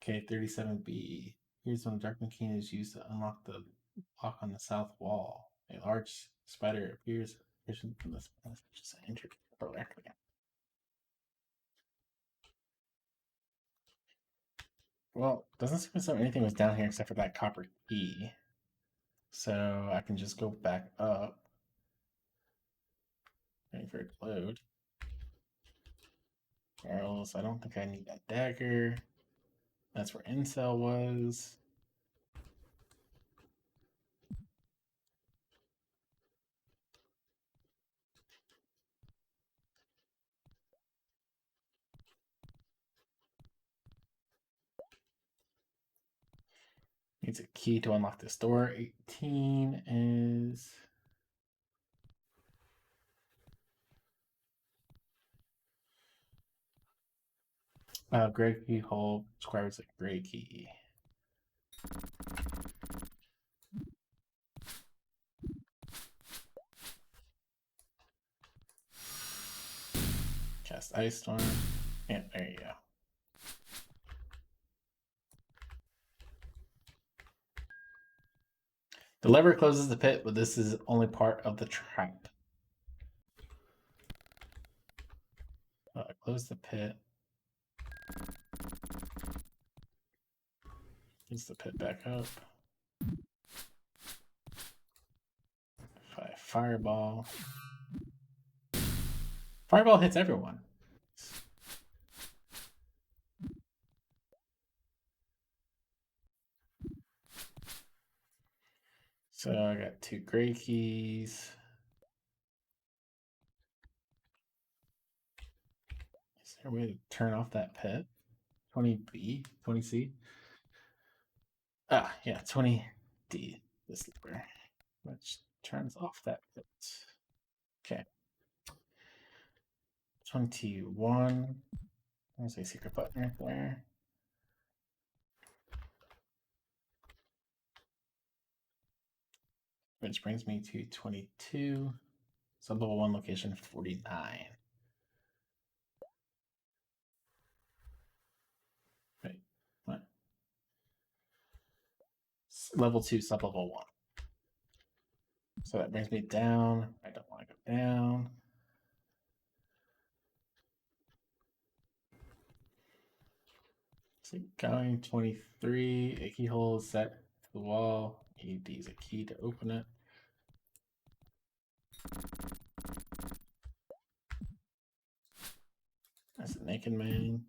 okay, 37B. Here's when the Darkmoon key is used to unlock the lock on the south wall. A large spider appears from this just enter directly. Well, doesn't seem as though anything was down here except for that copper key. So I can just go back up. Waiting for it to load. Arrows. I don't think I need that dagger. That's where Incel was. Needs a key to unlock this door. 18 is. Gray key hole requires a gray key. Cast Ice Storm. Yeah, there you go. The lever closes the pit, but this is only part of the trap. Close the pit. Use the pit back up. Fireball. Fireball hits everyone. So I got 2 gray keys. Is there a way to turn off that pit? 20B? 20C? Ah, yeah, 20D. This lever, which turns off that pit. Okay. 21. There's a secret button right there. Which brings me to 22. Sub-level 1 location 49. Wait, what? Level 2, sub-level 1. So that brings me down. I don't want to go down. So going 23. A keyhole is set to the wall. ED is a key to open it. That's a naked man.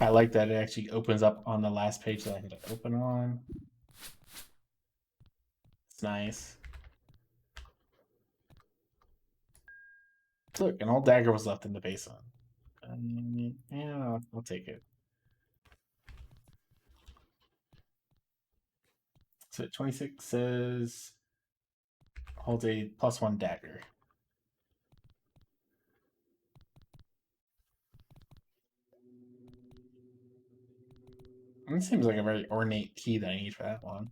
I like that it actually opens up on the last page that I had to open on. It's nice. Look, an old dagger was left in the basement. Yeah, I'll take it. So 26 says holds a +1 dagger. It seems like a very ornate key that I need for that one.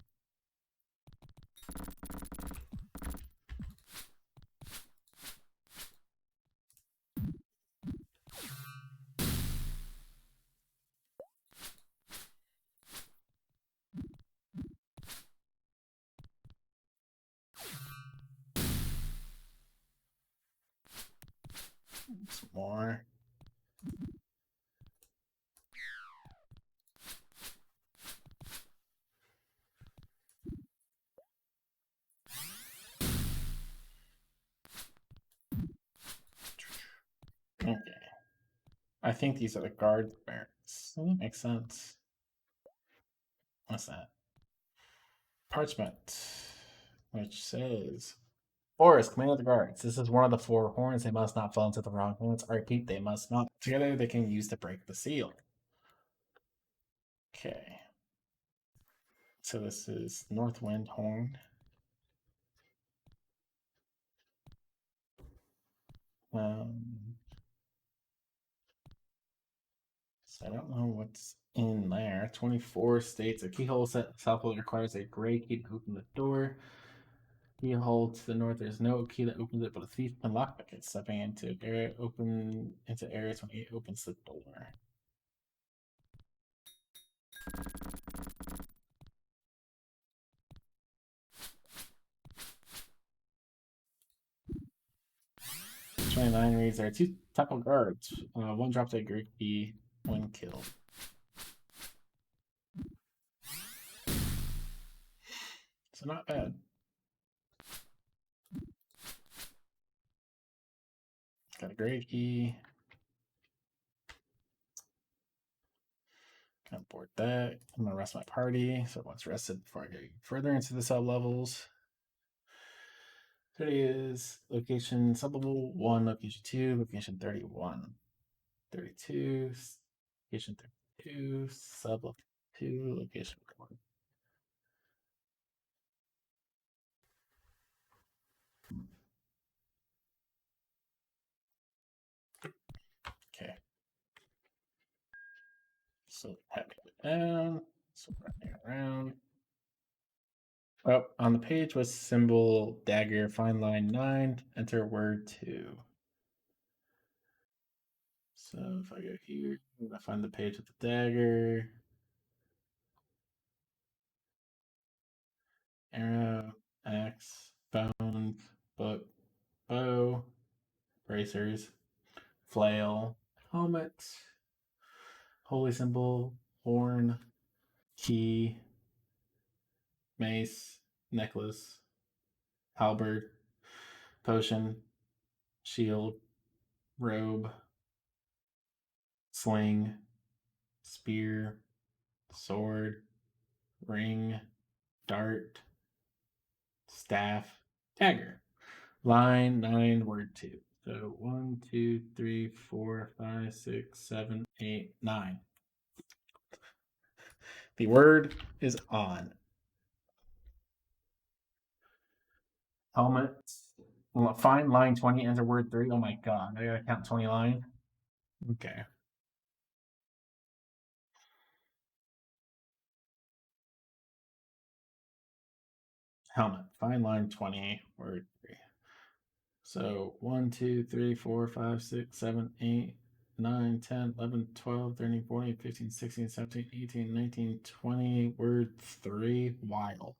Some more. Okay. I think these are the guard barracks. Makes sense. What's that? Parchment. which says Forest, command of the guards. This is one of the four horns. They must not fall into the wrong hands. I repeat, they must not. Together they can use to break the seal. Okay. So this is Northwind horn. So I don't know what's in there. 24 states a keyhole set itself requires a gray key to open the door. Keyhole to the north, there's no key that opens it, but a thief can lockpick it, stepping into areas when he opens the door. '29 reads there are two temple guards. One drops a great key when killed. So not bad. Got a great key. Gonna board that. I'm gonna rest my party, so once rested before I go further into the sub levels. Today is location sub-level 1, location 2, location 31. 32, location 32, sub-level 2, location 1. Okay. So happy down. So running around. Oh, on the page was symbol dagger, find line 9, enter word 2. So if I go here, I'm gonna find the page with the dagger. Arrow, axe, bones, book, bow, bracers, flail, helmet, holy symbol, horn, key, mace, necklace, halberd, potion, shield, robe, sling, spear, sword, ring, dart, staff, dagger. Line 9, word 2. So 1, 2, 3, 4, 5, 6, 7, 8, 9. The word is on. Helmet. Well, find line 20, enter word 3. Oh my god, I gotta count 20 line. Okay. Helmet. Find line 20, word 3. So 1, 2, 3, 4, 5, 6, 7, 8, 9, 10, 11, 12, 13, 14, 15, 16, 17, 18, 19, 20, word 3, wild.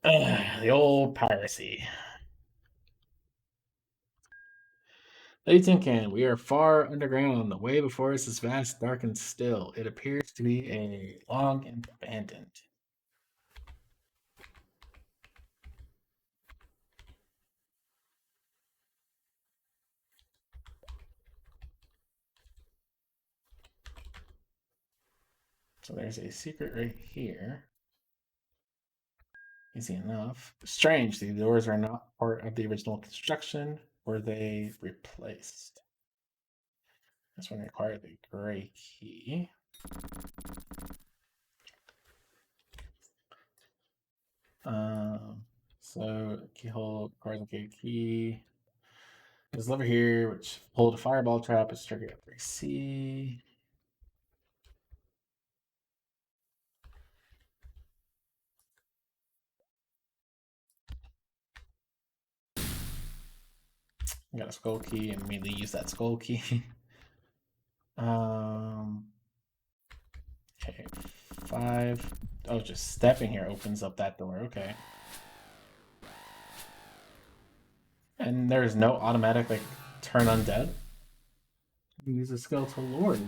The old piracy. Ladies and gentlemen, we are far underground. The way before us is vast, dark, and still. It appears to be a long and abandoned. So there's a secret right here. Easy enough. Strange, the doors are not part of the original construction. Were they replaced? This one required the gray key. So keyhole requires a gray key. There's a lever here, which hold a fireball trap. It's triggered at 3C. I got a skull key and immediately use that skull key. Okay, 5. Oh, just stepping here opens up that door. Okay. And there's no automatic like turn undead. Use a skeletal lord.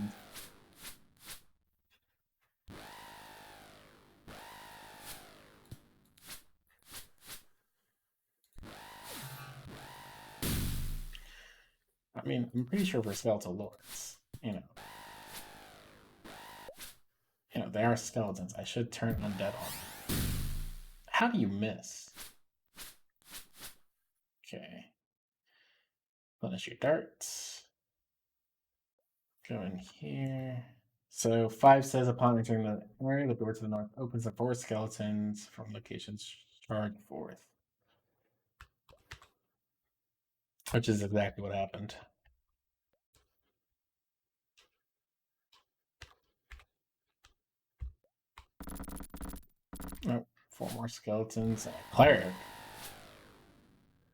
I mean, I'm pretty sure for skeletal lords, they are skeletons. I should turn undead on. How do you miss? Okay. Finish your darts. Go in here. So 5 says upon entering the area, the door to the north opens the 4 skeletons from locations charged forth. Which is exactly what happened. Oh, 4 more skeletons. Cleric.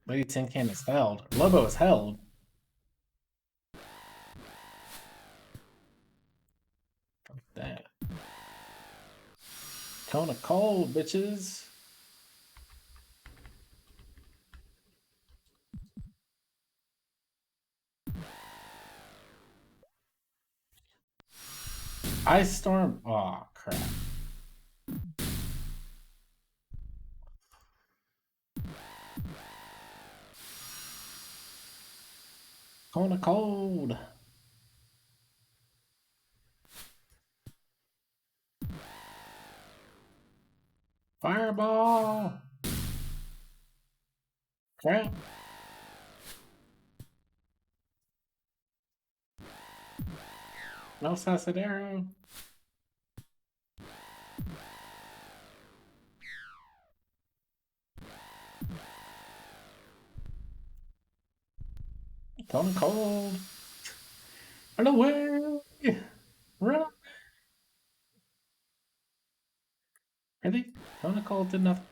Lady Tin Can is held. Lobo is held. Fuck that. Kona cold, bitches. Ice Storm. Oh, crap. Kona cold. Fireball. Crap. No Sasadero. Kona cold. Run away. Run. Really? Kona cold did nothing.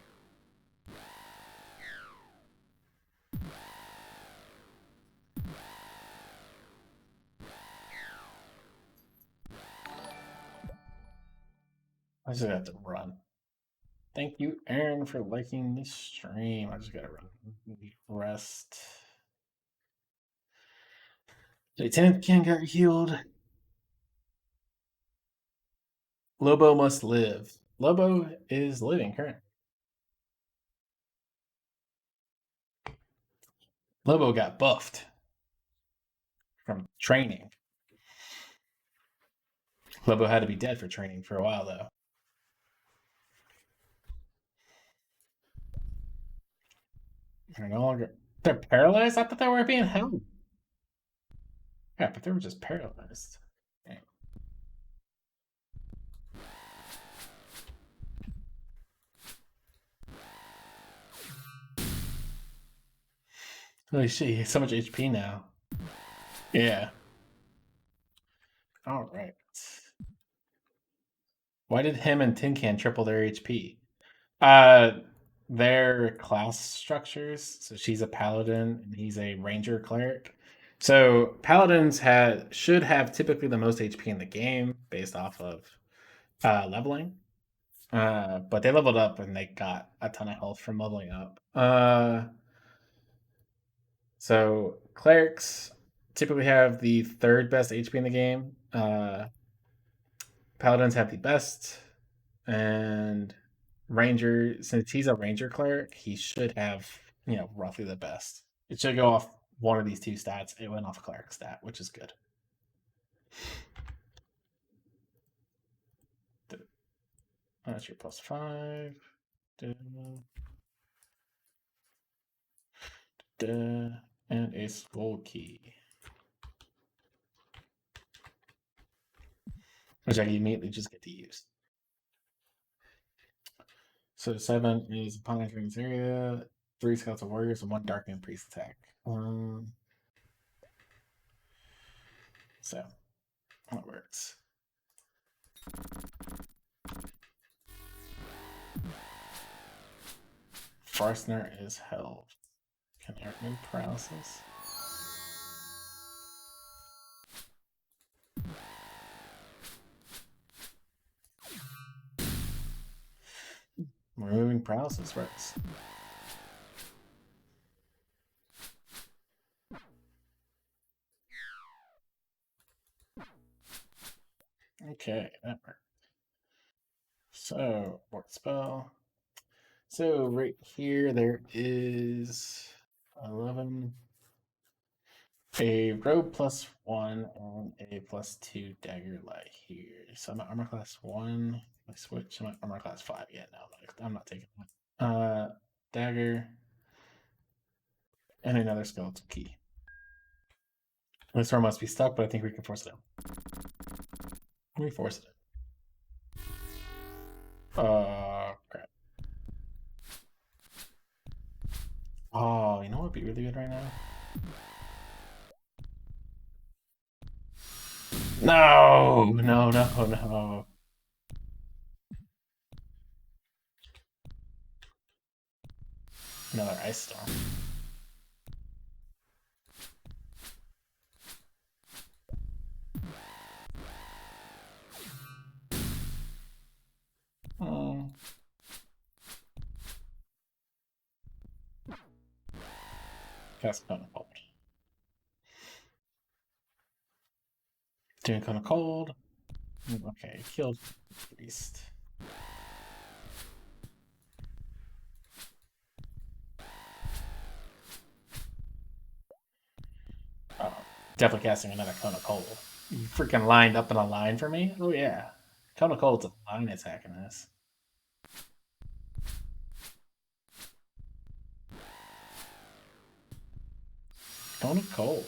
I just have to run. Thank you, Aaron, for liking this stream. I just gotta run. Rest. Lieutenant Ken got healed. Lobo must live. Lobo is living currently. Lobo got buffed from training. Lobo had to be dead for training for a while, though. They're no longer. They're paralyzed? I thought they were being held. Yeah, but they were just paralyzed. Okay. Holy shit, he has so much HP now. Yeah. All right. Why did him and Tin Can triple their HP? Uh, their class structures. So she's a paladin and he's a ranger cleric. So paladins should have typically the most HP in the game based off of leveling. But they leveled up and they got a ton of health from leveling up. So clerics typically have the third best HP in the game. Paladins have the best, and ranger, since he's a ranger cleric, he should have roughly the best. It should go off one of these two stats. It went off cleric stat, which is good. That's your +5. And a skull key, which I immediately just get to use. So 7 is upon entering this area, 3 skeleton warriors and 1 Darkmoon priest attack. So that works. Farsner is held. Can I remove paralysis? Removing paralysis works. Okay, that worked. So, what spell? So, right here, there is 11. a robe +1 and a +2 dagger lie here. So I'm at armor class 1. I switch. I'm at armor class 5. Yeah, no, I'm not taking that. Dagger and another skeleton key. This door must be stuck, but I think we can force it in. We force it in. Crap. Oh, you know what would be really good right now? No, no, no, no. Another ice storm. Hmm. Cast Cone of Cold. Doing Cone of Cold. Okay, killed Beast. Oh, definitely casting another Cone of Cold. You freaking lined up in a line for me? Oh, yeah. Cone of Cold's a line attacking this. Cone of Cold.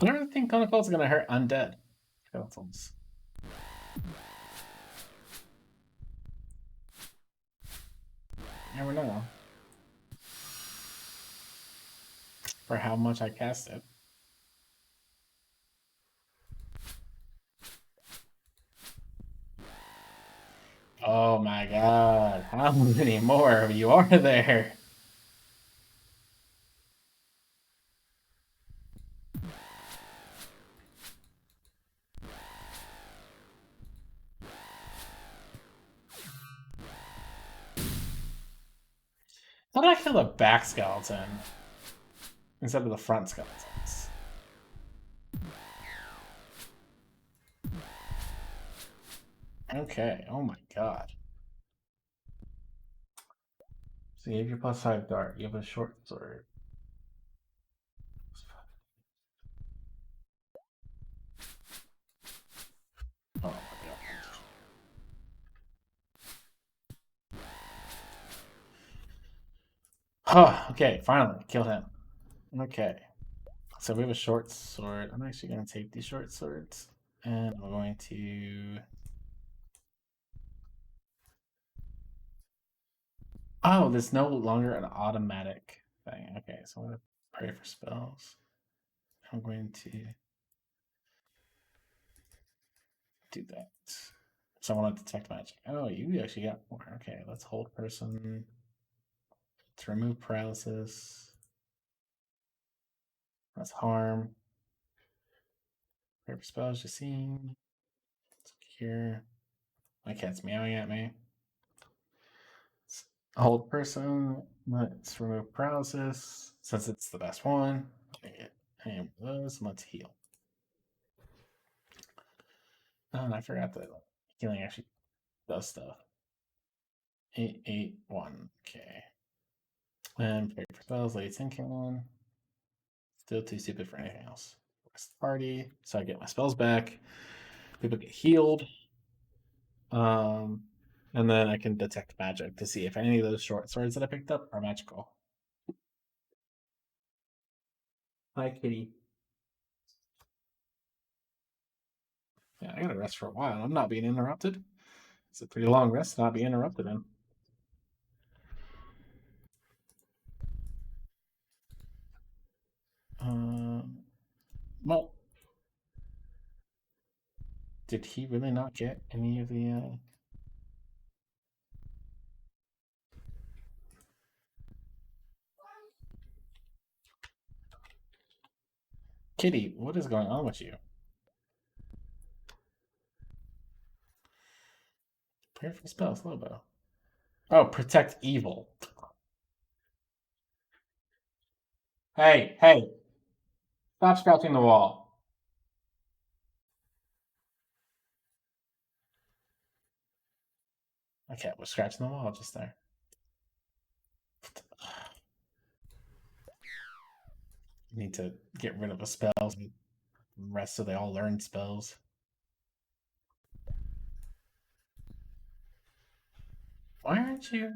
I don't think Cone of Cold's going to hurt undead skeletons. Never know. For how much I cast it. Oh my god. How many more of you are there? How did I kill the back skeleton instead of the front skeletons? Okay, oh my god. So you have your +5 dart, you have a short sword. Oh my god. Huh, okay, finally, killed him. Okay. So we have a short sword. I'm actually going to take these short swords and I'm going to. Oh, there's no longer an automatic thing. Okay, so I'm going to pray for spells. I'm going to do that. So I want to detect magic. Oh, you actually got more. Okay, let's hold person to remove paralysis. That's harm. Pray for spells, just seeing. Here. My cat's meowing at me. Hold person. Let's remove paralysis. Since it's the best one, I get any of those. Let's heal. Oh, and I forgot that healing actually does stuff. 881. Okay. And pray for spells, late thinking. Still too stupid for anything else. Rest the party. So I get my spells back. People get healed. Um, and then I can detect magic to see if any of those short swords that I picked up are magical. Hi, kitty. Yeah, I gotta rest for a while. I'm not being interrupted. It's a pretty long rest, not be interrupted in. Well, did he really not get any of the? Kitty, what is going on with you? Prayer for spells, Lobo. Oh, protect evil. Hey, hey, stop scratching the wall. My cat was scratching the wall just there. Need to get rid of the spells and rest so they all learn spells. Why aren't you?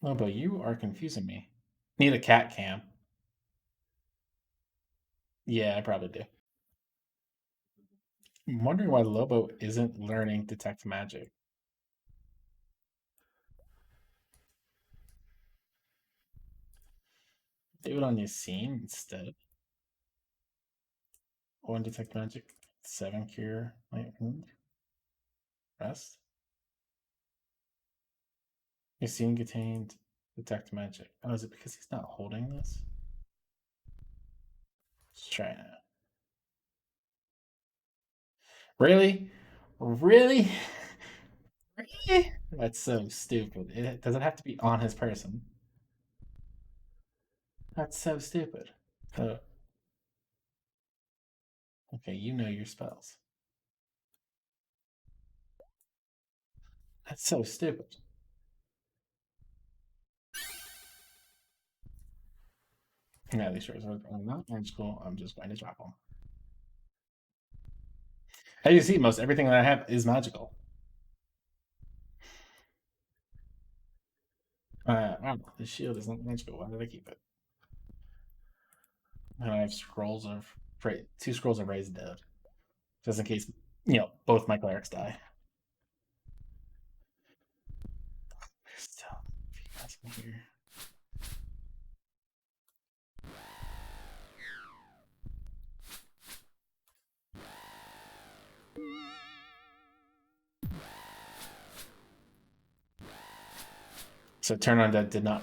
Lobo, you are confusing me. Need a cat cam. Yeah, I probably do. I'm wondering why Lobo isn't learning Detect Magic. Do it on your scene instead. One Detect Magic, 7 Cure, Light Wound, Rest. Your scene contained Detect Magic. Oh, is it because he's not holding this? Let's try it out. Really? Really? Really? That's so stupid. Does it have to be on his person? That's so stupid. So, okay, you know your spells. That's so stupid. Yeah, these shorts are not magical. I'm just going to drop them. As you see, most everything that I have is magical. Wow, the shield is not magical. Why did I keep it? And I have scrolls of 2 scrolls of raised dead, just in case both my clerics die. There's still guys in here. So turn on dead did not.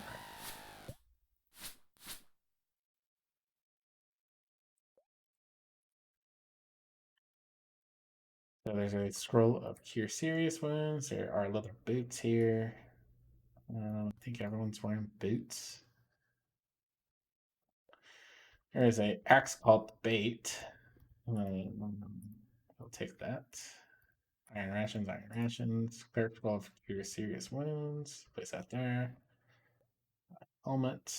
So there's a scroll of cure serious wounds. There are leather boots here. I think everyone's wearing boots. There is a axe called bait. I'll take that. Iron rations, iron rations. Cleric scroll of cure serious wounds. Place that there. Helmet.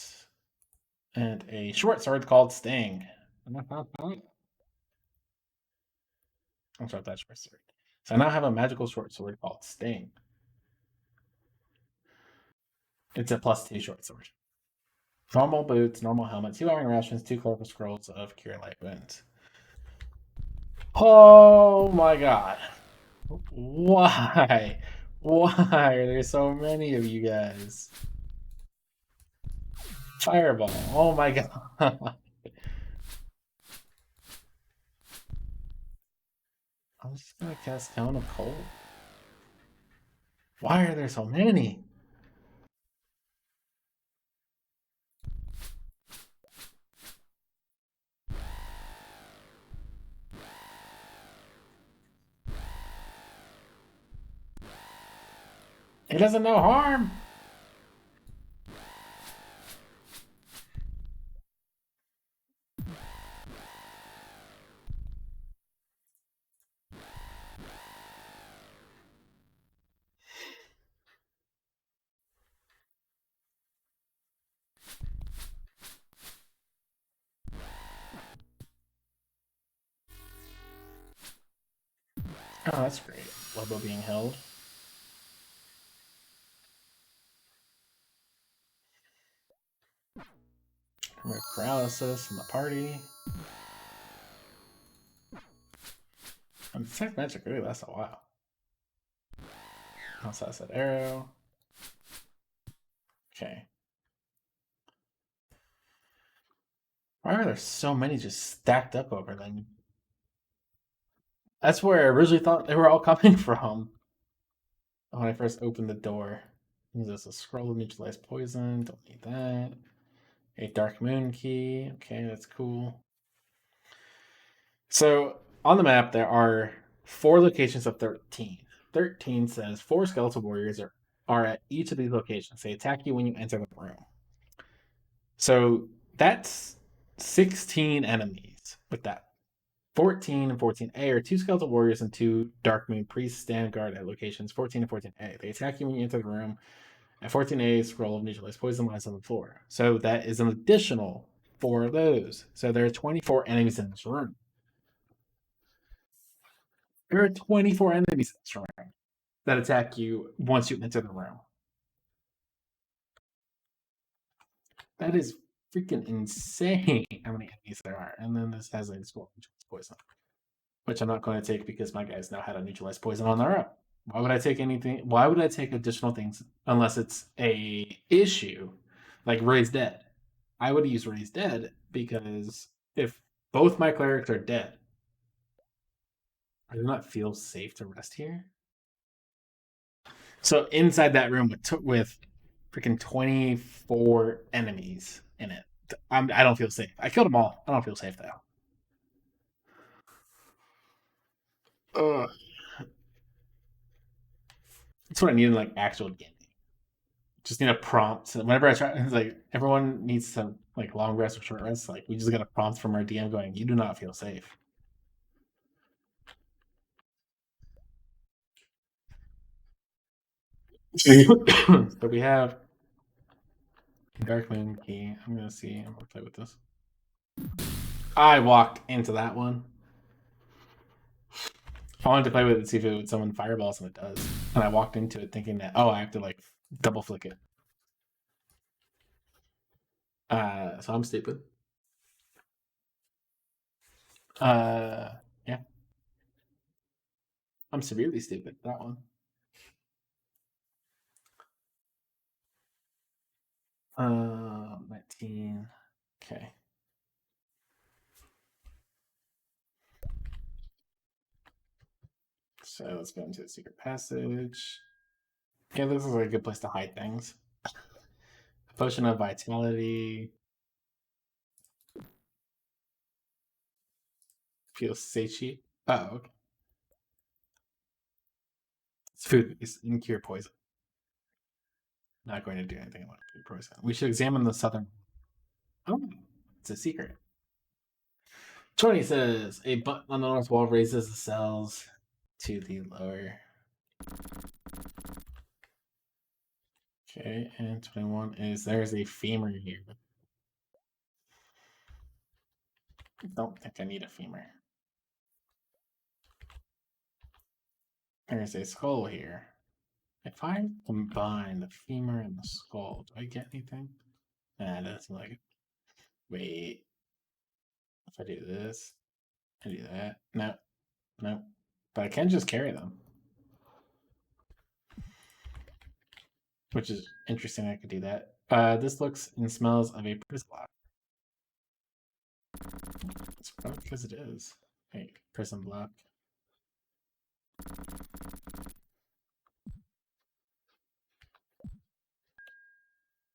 And a short sword called Sting. I'll drop that short sword. So I now have a magical short sword called Sting. It's a +2 short sword. Normal boots, normal helmet, 2 iron rations, 2 clover scrolls of cure light wounds. Oh my god. Why? Why are there so many of you guys? Fireball. Oh my god. I'm just gonna cast Cone of Cold. Why are there so many? It doesn't know harm. Oh, that's great. Lobo being held. Remove paralysis from the party. And Detect Magic really lasts a while. Also has that arrow. Okay. Why are there so many just stacked up over them? That's where I originally thought they were all coming from when I first opened the door. Use this a scroll of neutralize poison. Don't need that. A Darkmoon key. Okay, that's cool. So on the map, there are 4 locations of 13. 13 says 4 skeletal warriors are at each of these locations. They attack you when you enter the room. So that's 16 enemies with that. 14 and 14A are two skeletal warriors and two Darkmoon priests stand guard at locations 14 and 14A. They attack you when you enter the room. At 14A, scroll of neutralized poison lies on the floor. So that is an additional 4 of those. So there are 24 enemies in this room. There are 24 enemies in this room that attack you once you enter the room. That is freaking insane how many enemies there are. And then this has a scroll of neutralized poison, which I'm not going to take because my guys now had a neutralized poison on their own. Why would I take anything? Why would I take additional things unless it's a issue like Raise Dead? I would use Raise Dead because if both my clerics are dead, I do not feel safe to rest here. So inside that room with freaking 24 enemies in it, I don't feel safe. I killed them all. I don't feel safe though. Ugh. That's what I need in like actual gaming. Just need a prompt. Whenever I try, it's like everyone needs some like long rest or short rest. Like we just get a prompt from our DM going, "You do not feel safe." So we have Darkmoon key. I'm gonna see. I'm gonna play with this. I walked into that one. I wanted to play with it, see if it would summon fireballs, and it does. And I walked into it thinking that I have to like double flick it. So I'm stupid. Yeah, I'm severely stupid. That one. 19. Okay. So let's go into the secret passage. Yeah, this is a good place to hide things. Potion of vitality. Feels satiate. Oh, okay. It's food. It's in cure poison. Not going to do anything about food poison. We should examine the southern. Oh, it's a secret. 20 says a button on the north wall raises the cells to the lower. Okay, and 21 is there's a femur here. I don't think I need a femur. There's a skull here. If I combine the femur and the skull, do I get anything? Nah, that's like. Wait. If I do this, I do that. No, no. But I can just carry them. Which is interesting. I could do that. This looks and smells of a prison block. It's probably because it is. Hey, prison block.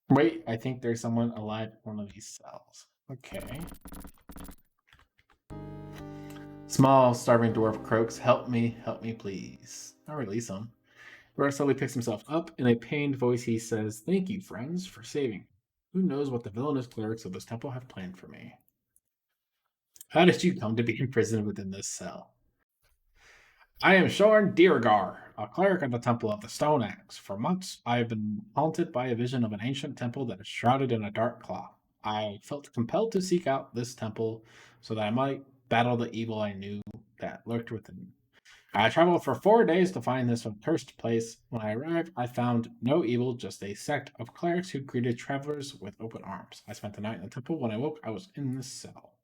Wait, I think there's someone alive in one of these cells. Okay. Small, starving dwarf croaks, help me, please. I'll release him. Roar slowly picks himself up. In a pained voice, he says, "Thank you, friends, for saving me. Who knows what the villainous clerics of this temple have planned for me? How did you come to be imprisoned within this cell?" "I am Shorn Diergar, a cleric of the Temple of the Stone Axe. For months, I have been haunted by a vision of an ancient temple that is shrouded in a dark cloth. I felt compelled to seek out this temple so that I might battle the evil I knew that lurked within. I traveled for 4 days to find this accursed place. When I arrived, I found no evil, just a sect of clerics who greeted travelers with open arms. I spent the night in the temple. When I woke, I was in this cell.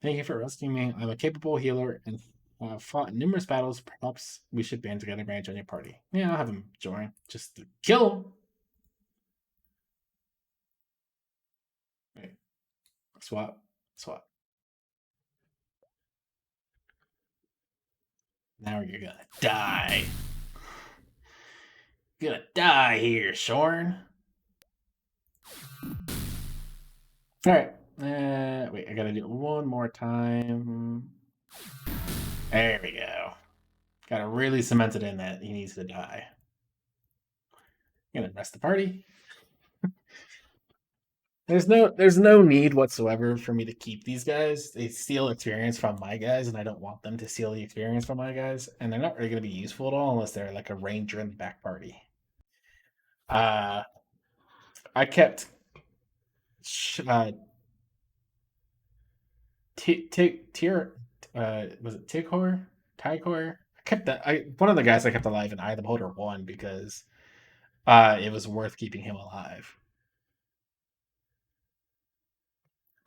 Thank you for rescuing me. I'm a capable healer and fought in numerous battles. Perhaps we should band together, and join your party." Yeah, I'll have him join. Just to kill him. Wait, swap, swap. Now you're gonna die. You're gonna die here, Shorn. All right. Wait, I gotta do it one more time. There we go. Gotta really cement it in that he needs to die. I'm gonna rest the party. There's no need whatsoever for me to keep these guys. They steal experience from my guys, and I don't want them to steal the experience from my guys. And they're not really going to be useful at all unless they're like a ranger in the back party. Uh, I kept uh, tier. Was it Tigor? Tigor? I kept that. I one of the guys I kept alive in Eye of the Beholder won because it was worth keeping him alive.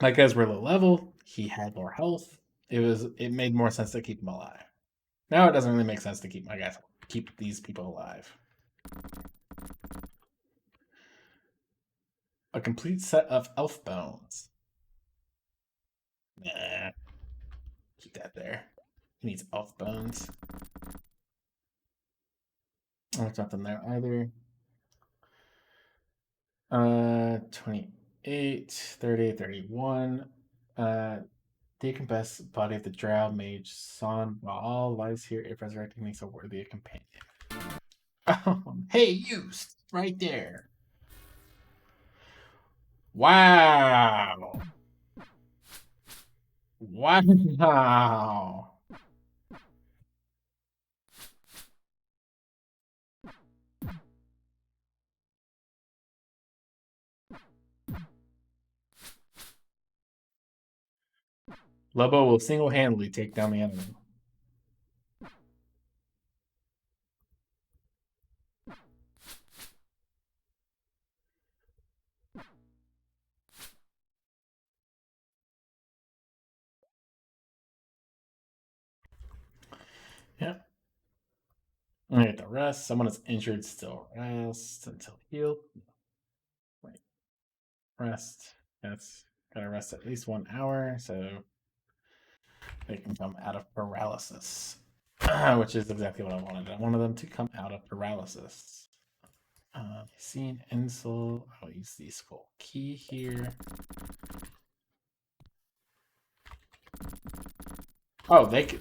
My guys were low level. He had more health. It made more sense to keep him alive. Now it doesn't really make sense to keep these people alive. A complete set of elf bones. Nah, keep that there. He needs elf bones. There's nothing there either. 28, 30, 31. Decompass body of the drow mage Son Baal lies here if resurrecting makes a worthy a companion. Hey, you! Right there. Wow. Wow. Lobo will single-handedly take down the enemy. Yep. I get the rest. Someone is injured, still rest until healed. Wait, rest. That's gotta rest at least 1 hour, so they can come out of paralysis, which is exactly what I wanted. I wanted them to come out of paralysis. Scene insult. I'll use the skull key here. Oh, they could.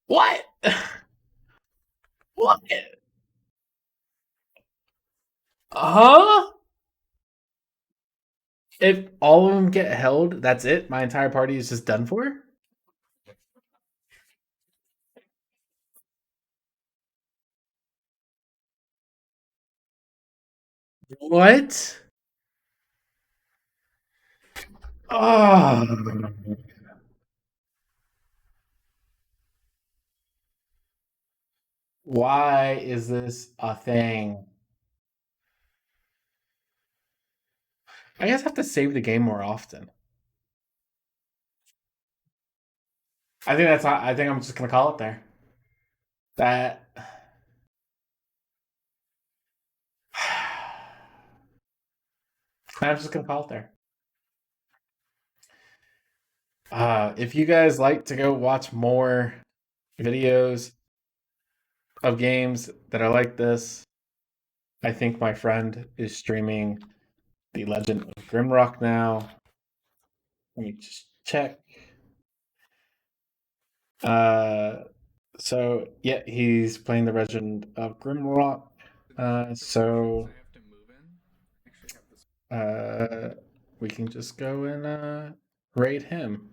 What? What? Huh? If all of them get held, that's it. My entire party is just done for. What? Oh. Why is this a thing? I guess I have to save the game more often. I think that's. I think I'm just gonna call it there. That. I'm just gonna call it there. If you guys like to go watch more videos of games that are like this, I think my friend is streaming The Legend of Grimrock now. Let me just check. Uh, so yeah, he's playing The Legend of Grimrock. So uh, we can just go and raid him.